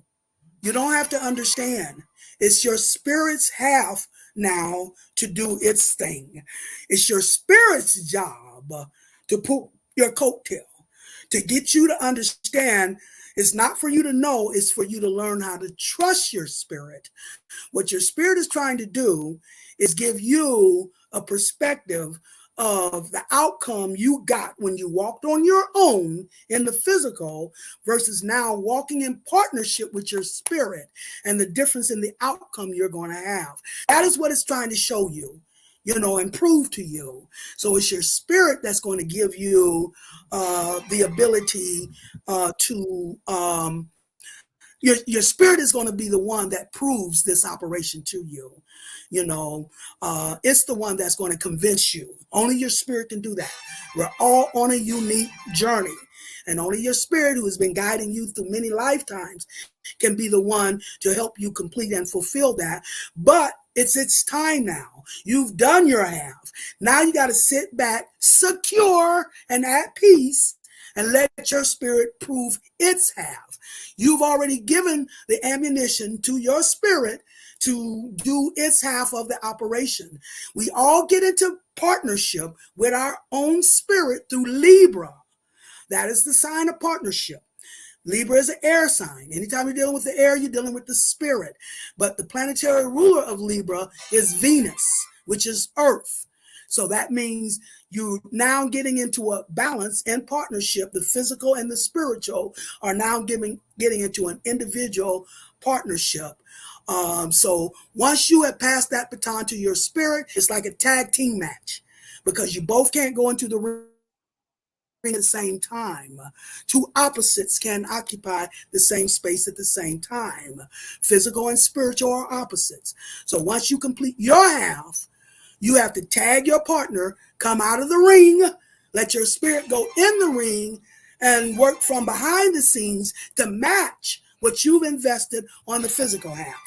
You don't have to understand. It's your spirit's half now to do its thing. It's your spirit's job to pull your coattail, to get you to understand. It's not for you to know, it's for you to learn how to trust your spirit. What your spirit is trying to do is give you a perspective of the outcome you got when you walked on your own in the physical versus now walking in partnership with your spirit and the difference in the outcome you're going to have. That is what it's trying to show you, and prove to you. So it's your spirit that's going to give you the ability to your spirit is going to be the one that proves this operation to you. It's the one that's going to convince you. Only your spirit can do that. We're all on a unique journey. And only your spirit, who has been guiding you through many lifetimes, can be the one to help you complete and fulfill that. But it's time now. You've done your half. Now you got to sit back, secure and at peace, and let your spirit prove its half. You've already given the ammunition to your spirit to do its half of the operation. We all get into partnership with our own spirit through Libra. That is the sign of partnership. Libra is an air sign. Anytime you're dealing with the air, you're dealing with the spirit. But the planetary ruler of Libra is Venus, which is Earth. So that means you're now getting into a balance and partnership. The physical and the spiritual are now getting into an individual partnership. So once you have passed that baton to your spirit, it's like a tag team match, because you both can't go into the ring at the same time. Two opposites can occupy the same space at the same time. Physical and spiritual are opposites. So once you complete your half, you have to tag your partner, come out of the ring, let your spirit go in the ring, and work from behind the scenes to match what you've invested on the physical half.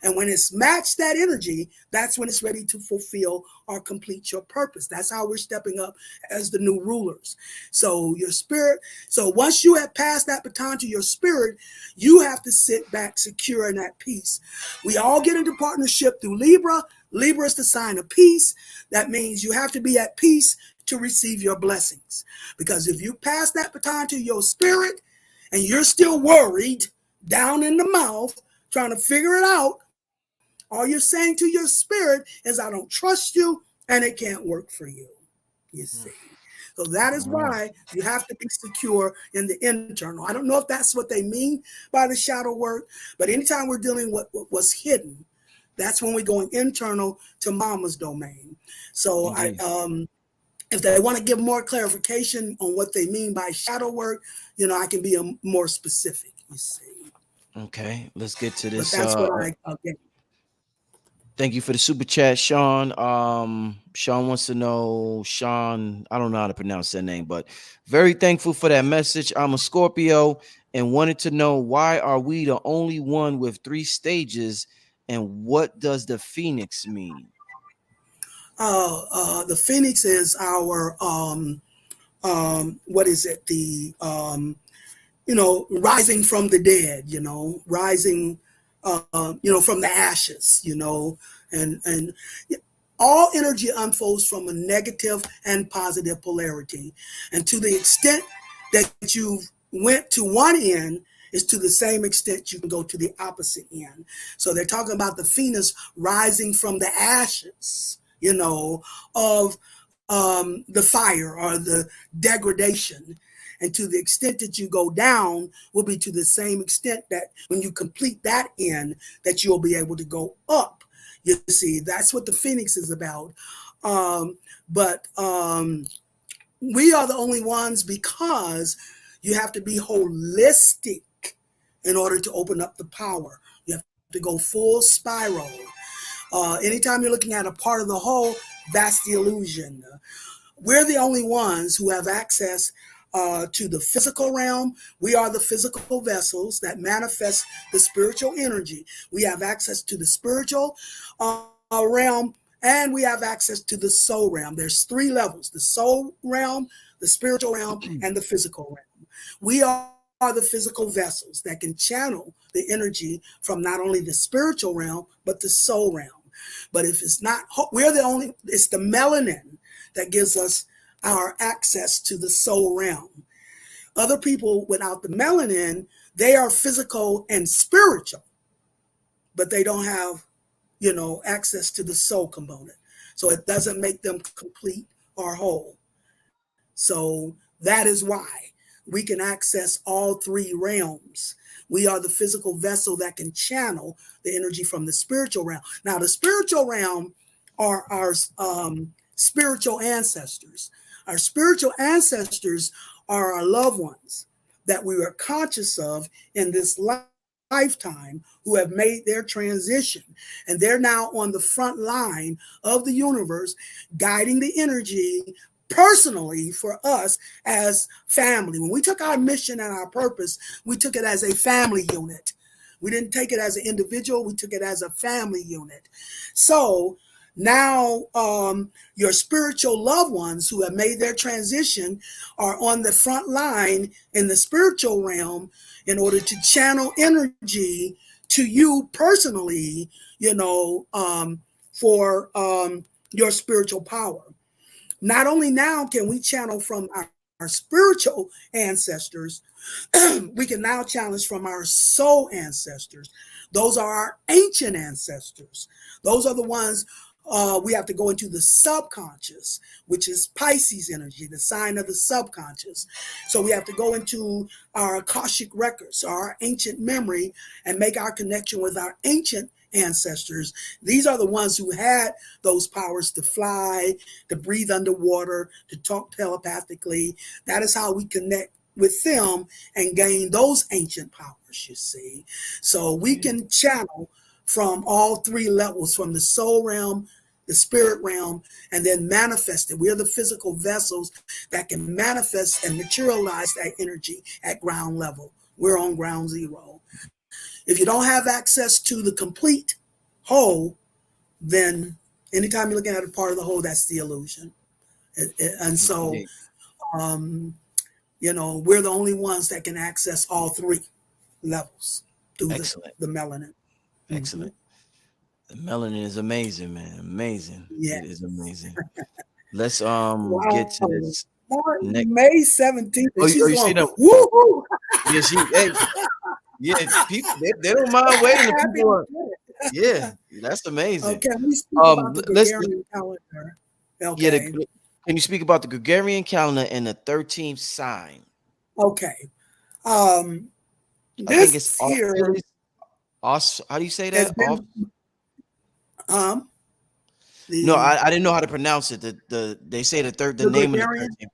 And when it's matched that energy, that's when it's ready to fulfill or complete your purpose. That's how we're stepping up as the new rulers. So your spirit, so once you have passed that baton to your spirit, you have to sit back secure and at peace. We all get into partnership through Libra. Libra is the sign of peace. That means you have to be at peace to receive your blessings. Because if you pass that baton to your spirit and you're still worried, down in the mouth, trying to figure it out, all you're saying to your spirit is, I don't trust you, and it can't work for you. You see. So that is why you have to be secure in the internal. I don't know if that's what they mean by the shadow work, but anytime we're dealing with what was hidden, that's when we're going internal to mama's domain. So if they want to give more clarification on what they mean by shadow work, I can be more specific, you see. Okay, let's get to But this. that's what I get. Thank you for the super chat, Sean. Sean wants to know, Sean, I don't know how to pronounce that name, but very thankful for that message. I'm a Scorpio and wanted to know, why are we the only one with 3 stages, and what does the Phoenix mean? The Phoenix is our what is it? The rising from the dead, rising, from the ashes, and all energy unfolds from a negative and positive polarity. And to the extent that you went to one end is to the same extent you can go to the opposite end. So they're talking about the Phoenix rising from the ashes, of the fire or the degradation. And to the extent that you go down will be to the same extent that when you complete that end, that you'll be able to go up. You see, that's what the Phoenix is about. But we are the only ones, because you have to be holistic in order to open up the power. You have to go full spiral. Anytime you're looking at a part of the whole, that's the illusion. We're the only ones who have access to the physical realm. We are the physical vessels that manifest the spiritual energy. We have access to the spiritual realm, and we have access to the soul realm. There's 3 levels: the soul realm, the spiritual realm, and the physical realm. We are the physical vessels that can channel the energy from not only the spiritual realm, but the soul realm. But if it's not, it's the melanin that gives us our access to the soul realm. Other people without the melanin, they are physical and spiritual, but they don't have, access to the soul component. So it doesn't make them complete or whole. So that is why we can access all 3 realms. We are the physical vessel that can channel the energy from the spiritual realm. Now, the spiritual realm are our spiritual ancestors. Our spiritual ancestors are our loved ones that we are conscious of in this lifetime, who have made their transition. And they're now on the front line of the universe, guiding the energy personally for us as family. When we took our mission and our purpose, we took it as a family unit. We didn't take it as an individual, we took it as a family unit. So now your spiritual loved ones who have made their transition are on the front line in the spiritual realm in order to channel energy to you personally, for your spiritual power. Not only now can we channel from our spiritual ancestors, we can now challenge from our soul ancestors. Those are our ancient ancestors. Those are the ones we have to go into the subconscious, which is Pisces energy, the sign of the subconscious. So we have to go into our Akashic records, our ancient memory, and make our connection with our ancient ancestors. These are the ones who had those powers to fly, to breathe underwater, to talk telepathically. That is how we connect with them and gain those ancient powers, you see. So we can channel from all 3 levels, from the soul realm, the spirit realm, and then manifest it. We're the physical vessels that can manifest and materialize that energy at ground level. We're on ground zero. If you don't have access to the complete whole, then anytime you're looking at a part of the whole, that's the illusion. And so, we're the only ones that can access all 3 levels through the melanin. Excellent. Mm-hmm. The melanin is amazing, man. Amazing. Yes. It is amazing. Let's get to this. May 17th. Oh, she's you going, see them? Woo-hoo! Yeah, people they don't mind waiting. People yeah, that's amazing. Okay, we speak about the Gregorian calendar. Okay. Yeah, can you speak about the Gregorian calendar and the 13th sign? Okay. I think it's here. How do you say that? Been, no, I didn't know how to pronounce it. They say the name of the 13th.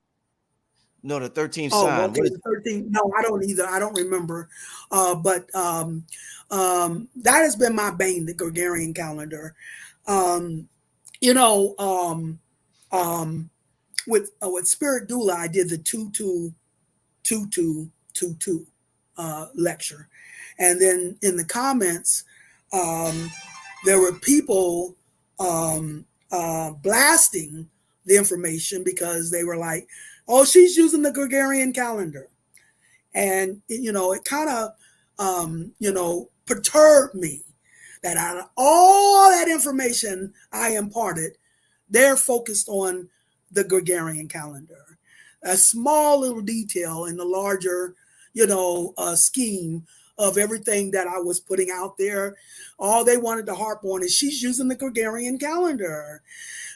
No, the 13th Oh, sign. okay, What is the 13th. No, I don't either. I don't remember. But that has been my bane, the Gregorian calendar. Um, you know, with Spirit Doula, I did the 222222 lecture. And then in the comments, um, there were people blasting the information because they were like, oh, she's using the Gregorian calendar. And, it kind of, perturbed me that out of all that information I imparted, they're focused on the Gregorian calendar. A small little detail in the larger, scheme of everything that I was putting out there. All they wanted to harp on is she's using the Gregorian calendar.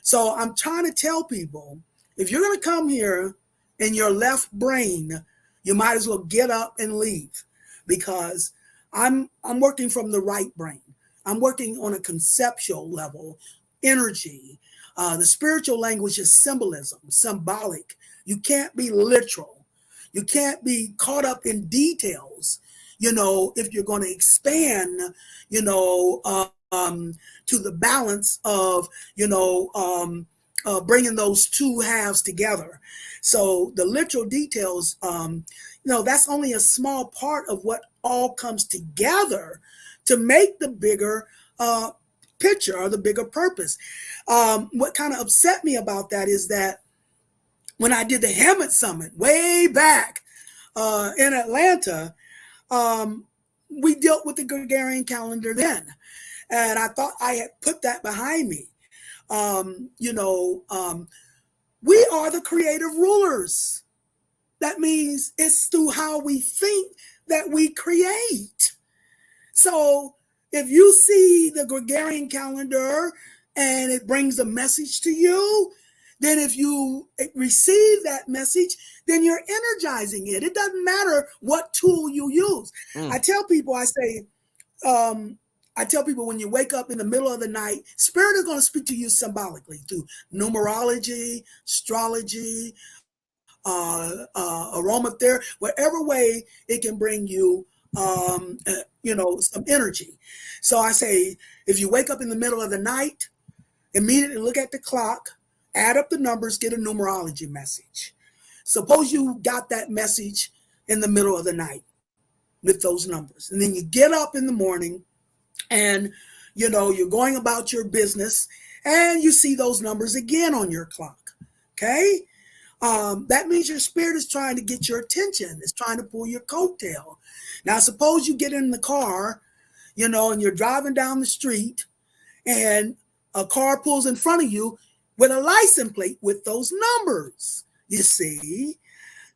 So I'm trying to tell people, if you're going to come here in your left brain, you might as well get up and leave, because I'm working from the right brain. I'm working on a conceptual level, energy. The spiritual language is symbolism, symbolic. You can't be literal. You can't be caught up in details, if you're going to expand, to the balance of, bringing those two halves together. So the literal details, that's only a small part of what all comes together to make the bigger picture or the bigger purpose. What kind of upset me about that is that when I did the Hammett Summit way back in Atlanta, we dealt with the Gregorian calendar then. And I thought I had put that behind me. We are the creative rulers. That means it's through how we think that we create. So if you see the Gregorian calendar and it brings a message to you, then if you receive that message, then you're energizing it. It doesn't matter what tool you use. I tell people, when you wake up in the middle of the night, Spirit is going to speak to you symbolically through numerology, astrology, aromatherapy, whatever way it can bring you, some energy. So I say, if you wake up in the middle of the night, immediately look at the clock, add up the numbers, get a numerology message. Suppose you got that message in the middle of the night with those numbers. And then you get up in the morning and, you're going about your business and you see those numbers again on your clock. Okay. That means your spirit is trying to get your attention. It's trying to pull your coattail. Now, suppose you get in the car, and you're driving down the street and a car pulls in front of you with a license plate with those numbers. You see,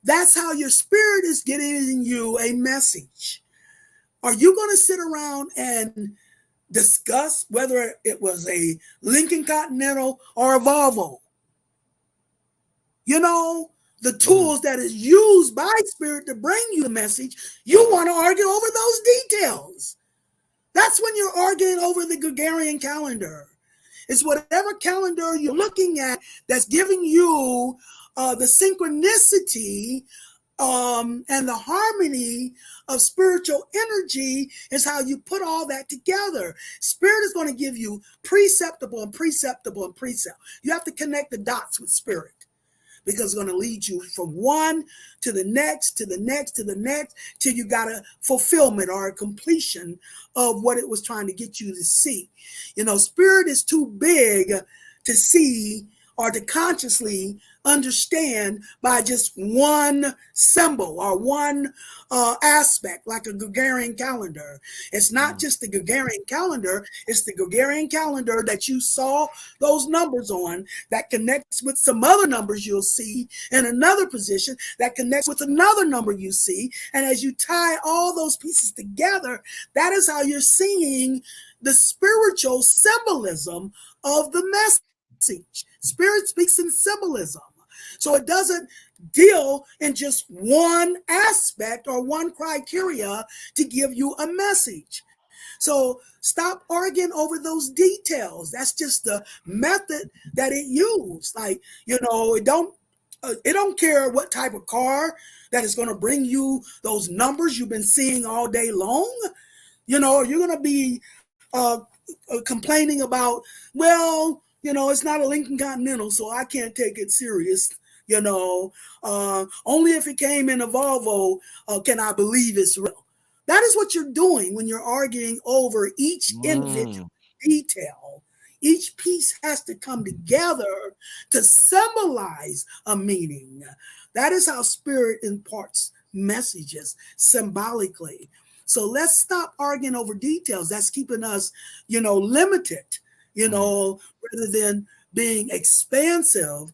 that's how your spirit is getting you a message. Are you going to sit around and discuss whether it was a Lincoln Continental or a Volvo? The tools that is used by Spirit to bring you the message, you want to argue over those details. That's when you're arguing over the Gregorian calendar. It's whatever calendar you're looking at that's giving you the synchronicity and the harmony of spiritual energy is how you put all that together. Spirit is going to give you preceptable and preceptable and precept. You have to connect the dots with Spirit, because it's going to lead you from one to the next, to the next, to the next, till you got a fulfillment or a completion of what it was trying to get you to see. Spirit is too big to see or to consciously understand by just one symbol or one aspect, like a Gregorian calendar. It's not just the Gregorian calendar, it's the Gregorian calendar that you saw those numbers on that connects with some other numbers you'll see in another position that connects with another number you see. And as you tie all those pieces together, that is how you're seeing the spiritual symbolism of the message. Spirit speaks in symbolism. So it doesn't deal in just one aspect or one criteria to give you a message. So stop arguing over those details. That's just the method that it used. Like, it don't It don't care what type of car that is going to bring you those numbers you've been seeing all day long. You're going to be uh, complaining about, well, it's not a Lincoln Continental, so I can't take it serious. Only if it came in a Volvo can I believe it's real. That is what you're doing when you're arguing over each individual detail. Each piece has to come together to symbolize a meaning. That is how spirit imparts messages symbolically. So let's stop arguing over details. That's keeping us, limited, rather than being expansive.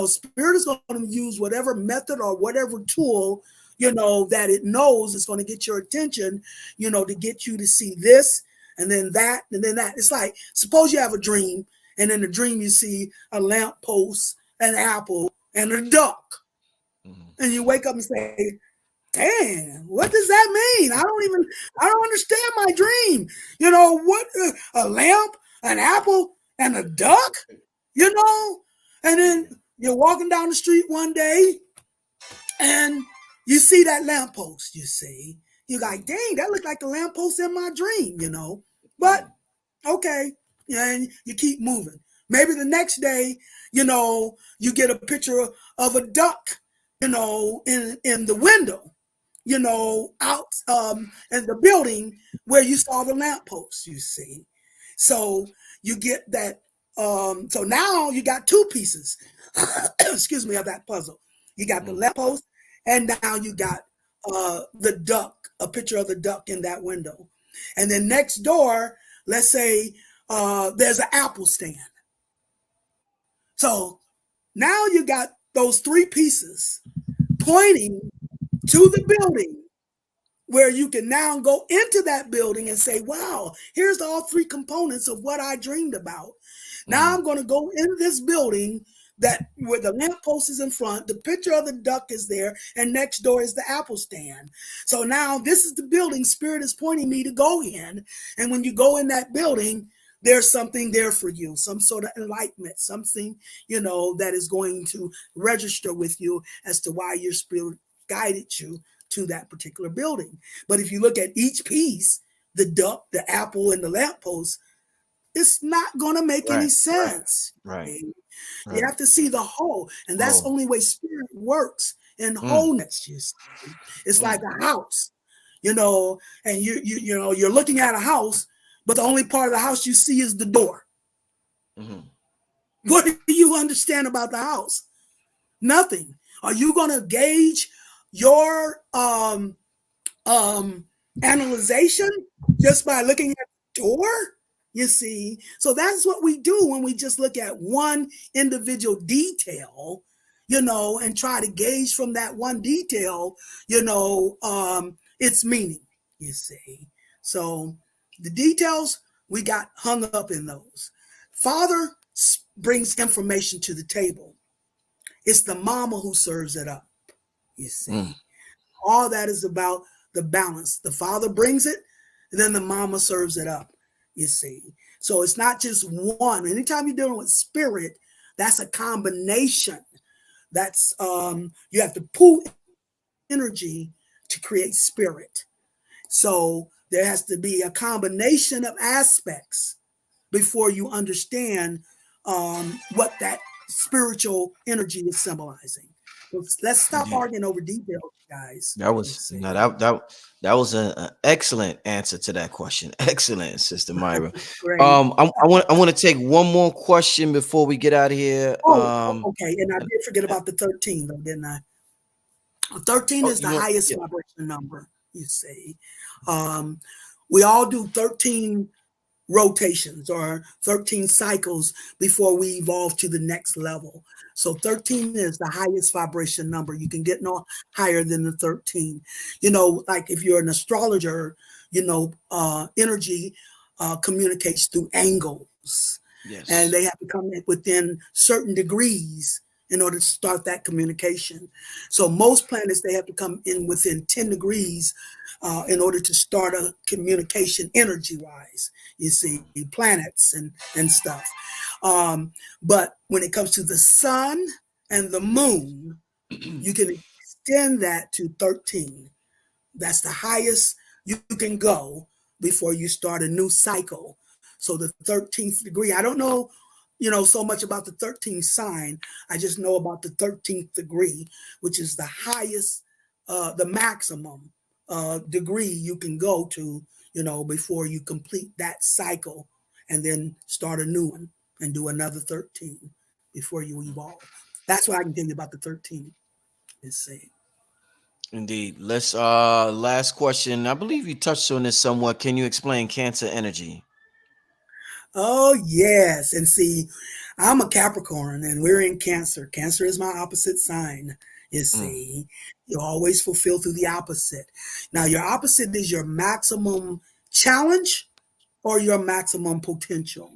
Spirit is going to use whatever method or whatever tool, that it knows is going to get your attention, to get you to see this and then that and then that. It's like, suppose you have a dream, and in the dream you see a lamppost, an apple, and a duck. And you wake up and say, damn, what does that mean? I don't understand my dream. What, a lamp, an apple, and a duck, and then you're walking down the street one day and you see that lamppost, you're like, dang, that looked like the lamppost in my dream, but okay. And you keep moving. Maybe the next day, you get a picture of a duck, in the window, out in the building where you saw the lamppost, So you get that. So now you got two pieces, excuse me, of that puzzle. You got the lamppost, and now you got the duck, a picture of the duck in that window. And then next door, let's say there's an apple stand. So now you got those three pieces pointing to the building, where you can now go into that building and say, wow, here's all three components of what I dreamed about. Now I'm going to go in this building where the lamppost is in front, the picture of the duck is there, and next door is the apple stand. So now this is the building Spirit is pointing me to go in. And when you go in that building, there's something there for you, some sort of enlightenment, something, that is going to register with you as to why your spirit guided you to that particular building. But if you look at each piece, the duck, the apple, and the lamppost, it's not going to make any sense. Right. You have to see the whole, and that's the only way spirit works, in wholeness. It's like a house, and you're looking at a house, but the only part of the house you see is the door. What do you understand about the house? Nothing. Are you going to gauge your analyzation just by looking at the door? So that's what we do when we just look at one individual detail, and try to gauge from that one detail, its meaning, So the details, we got hung up in those. Father brings information to the table. It's the mama who serves it up, All that is about the balance. The father brings it, and then the mama serves it up. So it's not just one. Anytime you're dealing with spirit, that's a combination. That's you have to pull energy to create spirit. So there has to be a combination of aspects before you understand what that spiritual energy is symbolizing. Let's stop arguing over details, guys. That was an excellent answer to that question. Excellent, Sister Myrah. I want to take one more question before we get out of here. Okay, and I did forget about the 13, though, didn't I? 13 is the highest vibration number. We all do 13 rotations or 13 cycles before we evolve to the next level. So 13 is the highest vibration number. You can get no higher than the 13. Like if you're an astrologer, energy communicates through angles. Yes. And they have to come in within certain degrees in order to start that communication. So most planets, they have to come in within 10 degrees in order to start a communication energy-wise, planets and stuff. But when it comes to the sun and the moon, you can extend that to 13. That's the highest you can go before you start a new cycle. So the 13th degree, I don't know, so much about the 13th sign. I just know about the 13th degree, which is the highest, the maximum degree you can go to, before you complete that cycle and then start a new one and do another 13 before you evolve. That's what I can tell you about the 13. Let's see. Indeed. Let's last question. I believe you touched on this somewhat. Can you explain Cancer energy? Oh, yes. And see, I'm a Capricorn and we're in Cancer. Cancer is my opposite sign. You see, you always fulfill through the opposite. Now, your opposite is your maximum challenge or your maximum potential,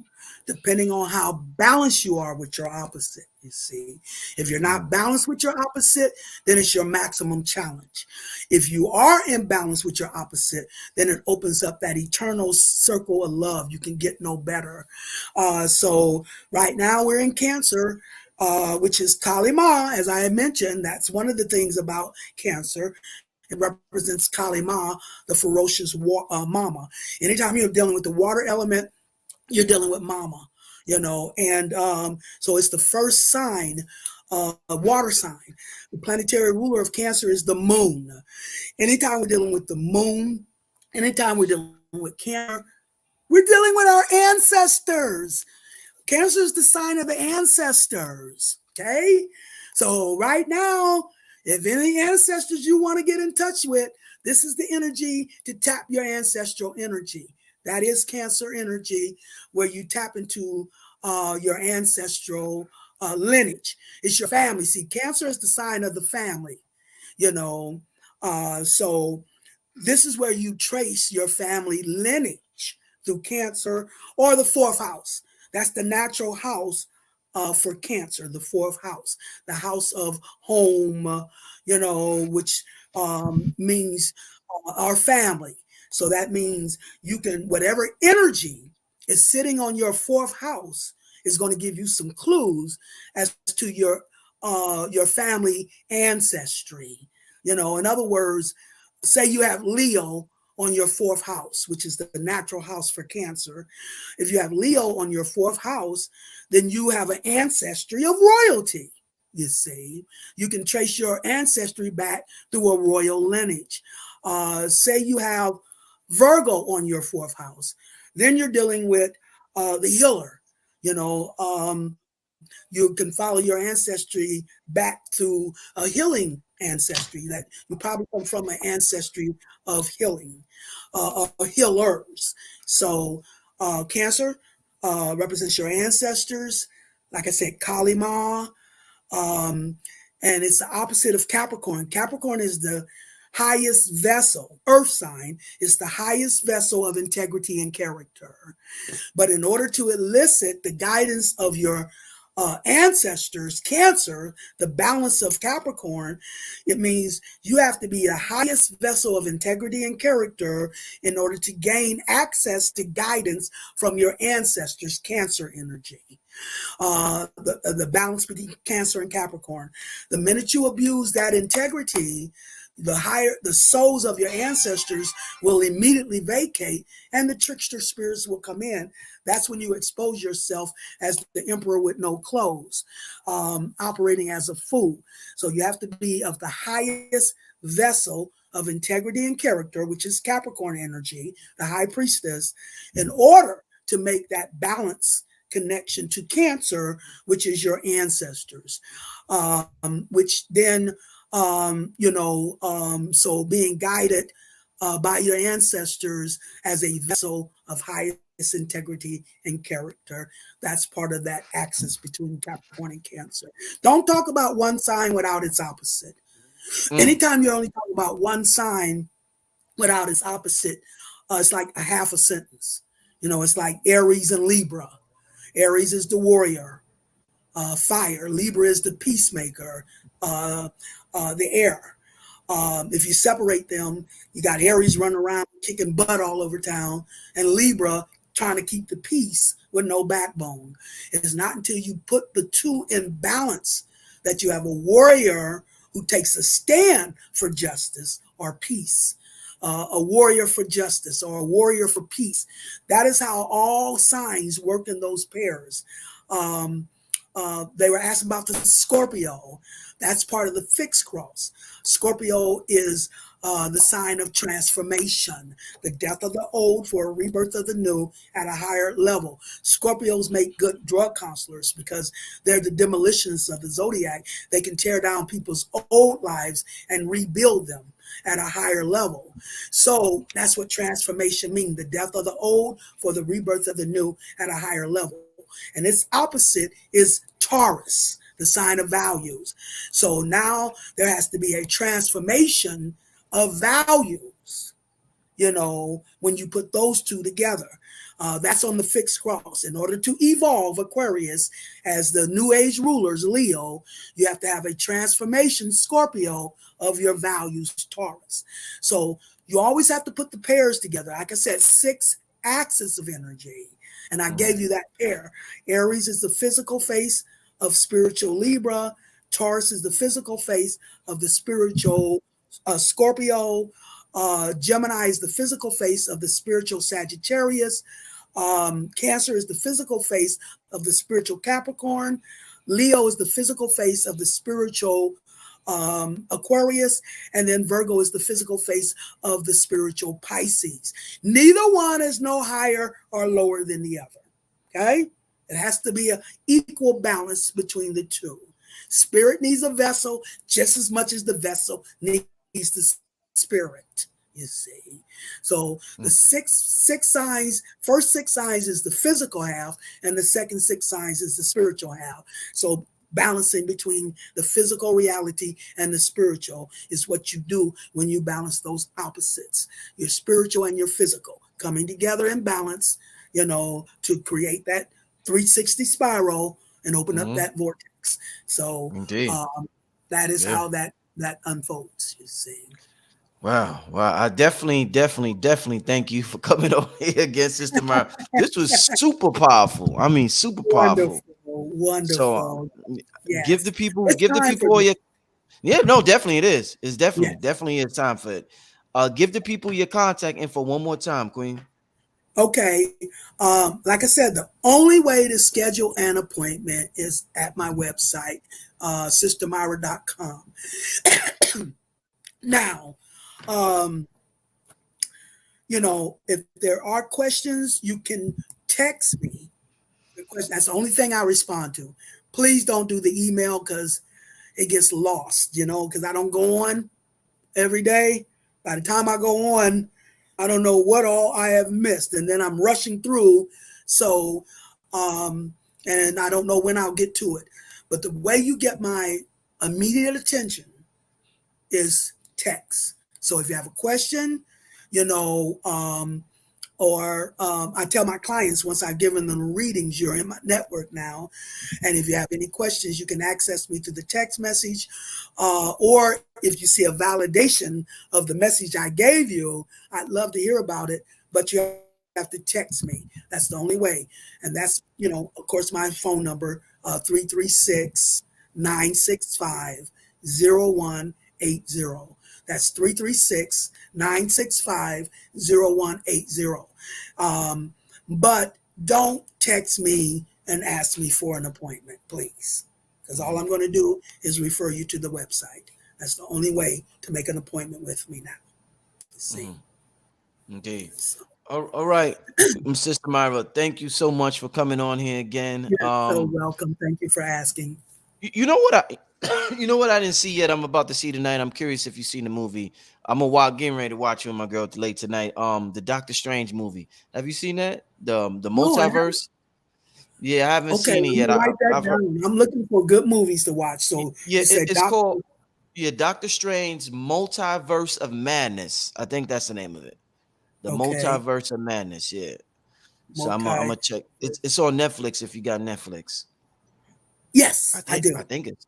depending on how balanced you are with your opposite. You see, if you're not balanced with your opposite, then it's your maximum challenge. If you are in balance with your opposite, then it opens up that eternal circle of love. You can get no better. So right now we're in Cancer, which is Kali Ma, as I had mentioned. That's one of the things about Cancer. It represents Kali Ma, the ferocious mama. Anytime you're dealing with the water element, you're dealing with mama, and so it's the first sign, water sign. The planetary ruler of Cancer is the moon. Anytime we're dealing with the moon, anytime we're dealing with Cancer, we're dealing with our ancestors. Cancer is the sign of the ancestors, okay? So right now, if any ancestors you want to get in touch with, this is the energy to tap your ancestral energy. That is Cancer energy, where you tap into your ancestral lineage. It's your family. See, Cancer is the sign of the family, so this is where you trace your family lineage through Cancer or the fourth house. That's the natural house for Cancer, the fourth house, the house of home, which means our family. So that means you can, whatever energy is sitting on your fourth house is going to give you some clues as to your family ancestry. In other words, say you have Leo on your fourth house, which is the natural house for Cancer. If you have Leo on your fourth house, then you have an ancestry of royalty. You see, you can trace your ancestry back through a royal lineage. Say you have Virgo on your fourth house, then you're dealing with the healer. You can follow your ancestry back to a healing ancestry, that you probably come from an ancestry of healing, healers. So Cancer represents your ancestors. Like I said, Kali Ma, and it's the opposite of Capricorn. Capricorn is the highest vessel, earth sign, is the highest vessel of integrity and character. But in order to elicit the guidance of your ancestors, Cancer, the balance of Capricorn, it means you have to be the highest vessel of integrity and character in order to gain access to guidance from your ancestors, Cancer energy. The balance between Cancer and Capricorn. The minute you abuse that integrity, the souls of your ancestors will immediately vacate and the trickster spirits will come in. That's when you expose yourself as the emperor with no clothes, operating as a fool. So you have to be of the highest vessel of integrity and character, which is Capricorn energy, the high priestess, in order to make that balance connection to Cancer, which is your ancestors, which then so being guided by your ancestors as a vessel of highest integrity and character. That's part of that axis between Capricorn and Cancer. Don't talk about one sign without its opposite. Anytime you only talk about one sign without its opposite, it's like a half a sentence. It's like Aries and Libra. Aries is the warrior, fire. Libra is the peacemaker, the air. If you separate them, you got Aries running around kicking butt all over town, and Libra trying to keep the peace with no backbone. It's not until you put the two in balance that you have a warrior who takes a stand for justice or peace, a warrior for justice or a warrior for peace. That is how all signs work in those pairs. They were asked about the Scorpio. That's part of the fixed cross. Scorpio is the sign of transformation, the death of the old for a rebirth of the new at a higher level. Scorpios make good drug counselors because they're the demolitionists of the zodiac. They can tear down people's old lives and rebuild them at a higher level. So that's what transformation means, the death of the old for the rebirth of the new at a higher level. And its opposite is Taurus, the sign of values. So now there has to be a transformation of values, when you put those two together. That's on the fixed cross. In order to evolve Aquarius as the new age rulers, Leo, you have to have a transformation, Scorpio, of your values, Taurus. So you always have to put the pairs together. Like I said, 6 axes of energy. And I gave you that pair. Aries is the physical face of spiritual Libra. Taurus is the physical face of the spiritual Scorpio. Gemini is the physical face of the spiritual Sagittarius. Cancer is the physical face of the spiritual Capricorn. Leo is the physical face of the spiritual Aquarius, and then Virgo is the physical face of the spiritual Pisces. Neither one is no higher or lower than the other. Okay, it has to be an equal balance between the two. Spirit needs a vessel just as much as the vessel needs the spirit. You see, so the six signs, first 6 signs is the physical half, and the second 6 signs is the spiritual half. So balancing between the physical reality and the spiritual is what you do when you balance those opposites, your spiritual and your physical coming together in balance, to create that 360 spiral and open up that vortex. So that is how that unfolds, you see. Wow. I definitely thank you for coming over here again, Sister Myrah. This was super powerful. I mean, super powerful. Wonderful. So yes. give the people all your definitely it is. It's definitely is time for it. Give the people your contact info one more time, Queen. Okay. Like I said, the only way to schedule an appointment is at my website, sistermyrah.com. Now, if there are questions, you can text me. That's the only thing I respond to. Please don't do the email because it gets lost, because I don't go on every day. By the time I go on, I don't know what all I have missed. And then I'm rushing through. So, and I don't know when I'll get to it. But the way you get my immediate attention is text. So if you have a question, or I tell my clients once I've given them readings, you're in my network now. And if you have any questions, you can access me through the text message. Or if you see a validation of the message I gave you, I'd love to hear about it, but you have to text me. That's the only way. And that's, of course, my phone number, 336-965-0180. That's 336-965-0180. But don't text me and ask me for an appointment, please. Because all I'm going to do is refer you to the website. That's the only way to make an appointment with me now. See? Indeed. All right. Sister Myrah, thank you so much for coming on here again. You're so welcome. Thank you for asking. You know what I didn't see yet? I'm about to see tonight. I'm curious if you've seen the movie. I'm getting ready to watch it with my girl late tonight. The Doctor Strange movie. Have you seen that? The multiverse? I haven't seen it yet. I'm looking for good movies to watch. So it's called Doctor Strange Multiverse of Madness. I think that's the name of it. The Multiverse of Madness. Yeah. So I'm gonna check. It's on Netflix if you got Netflix. Yes, I do. I think it's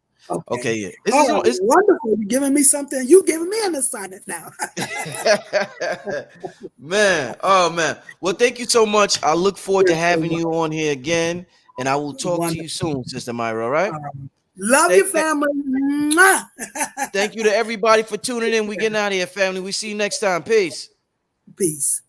okay. Yeah. It's wonderful. You're giving me something. You're giving me an assignment now. Man. Well, thank you so much. I look forward to having you on here again, and I will talk to you soon, Sister Myrah. All right. Love you, family. Mwah. Thank you to everybody for tuning in. We getting out of here, family. We see you next time. Peace. Peace.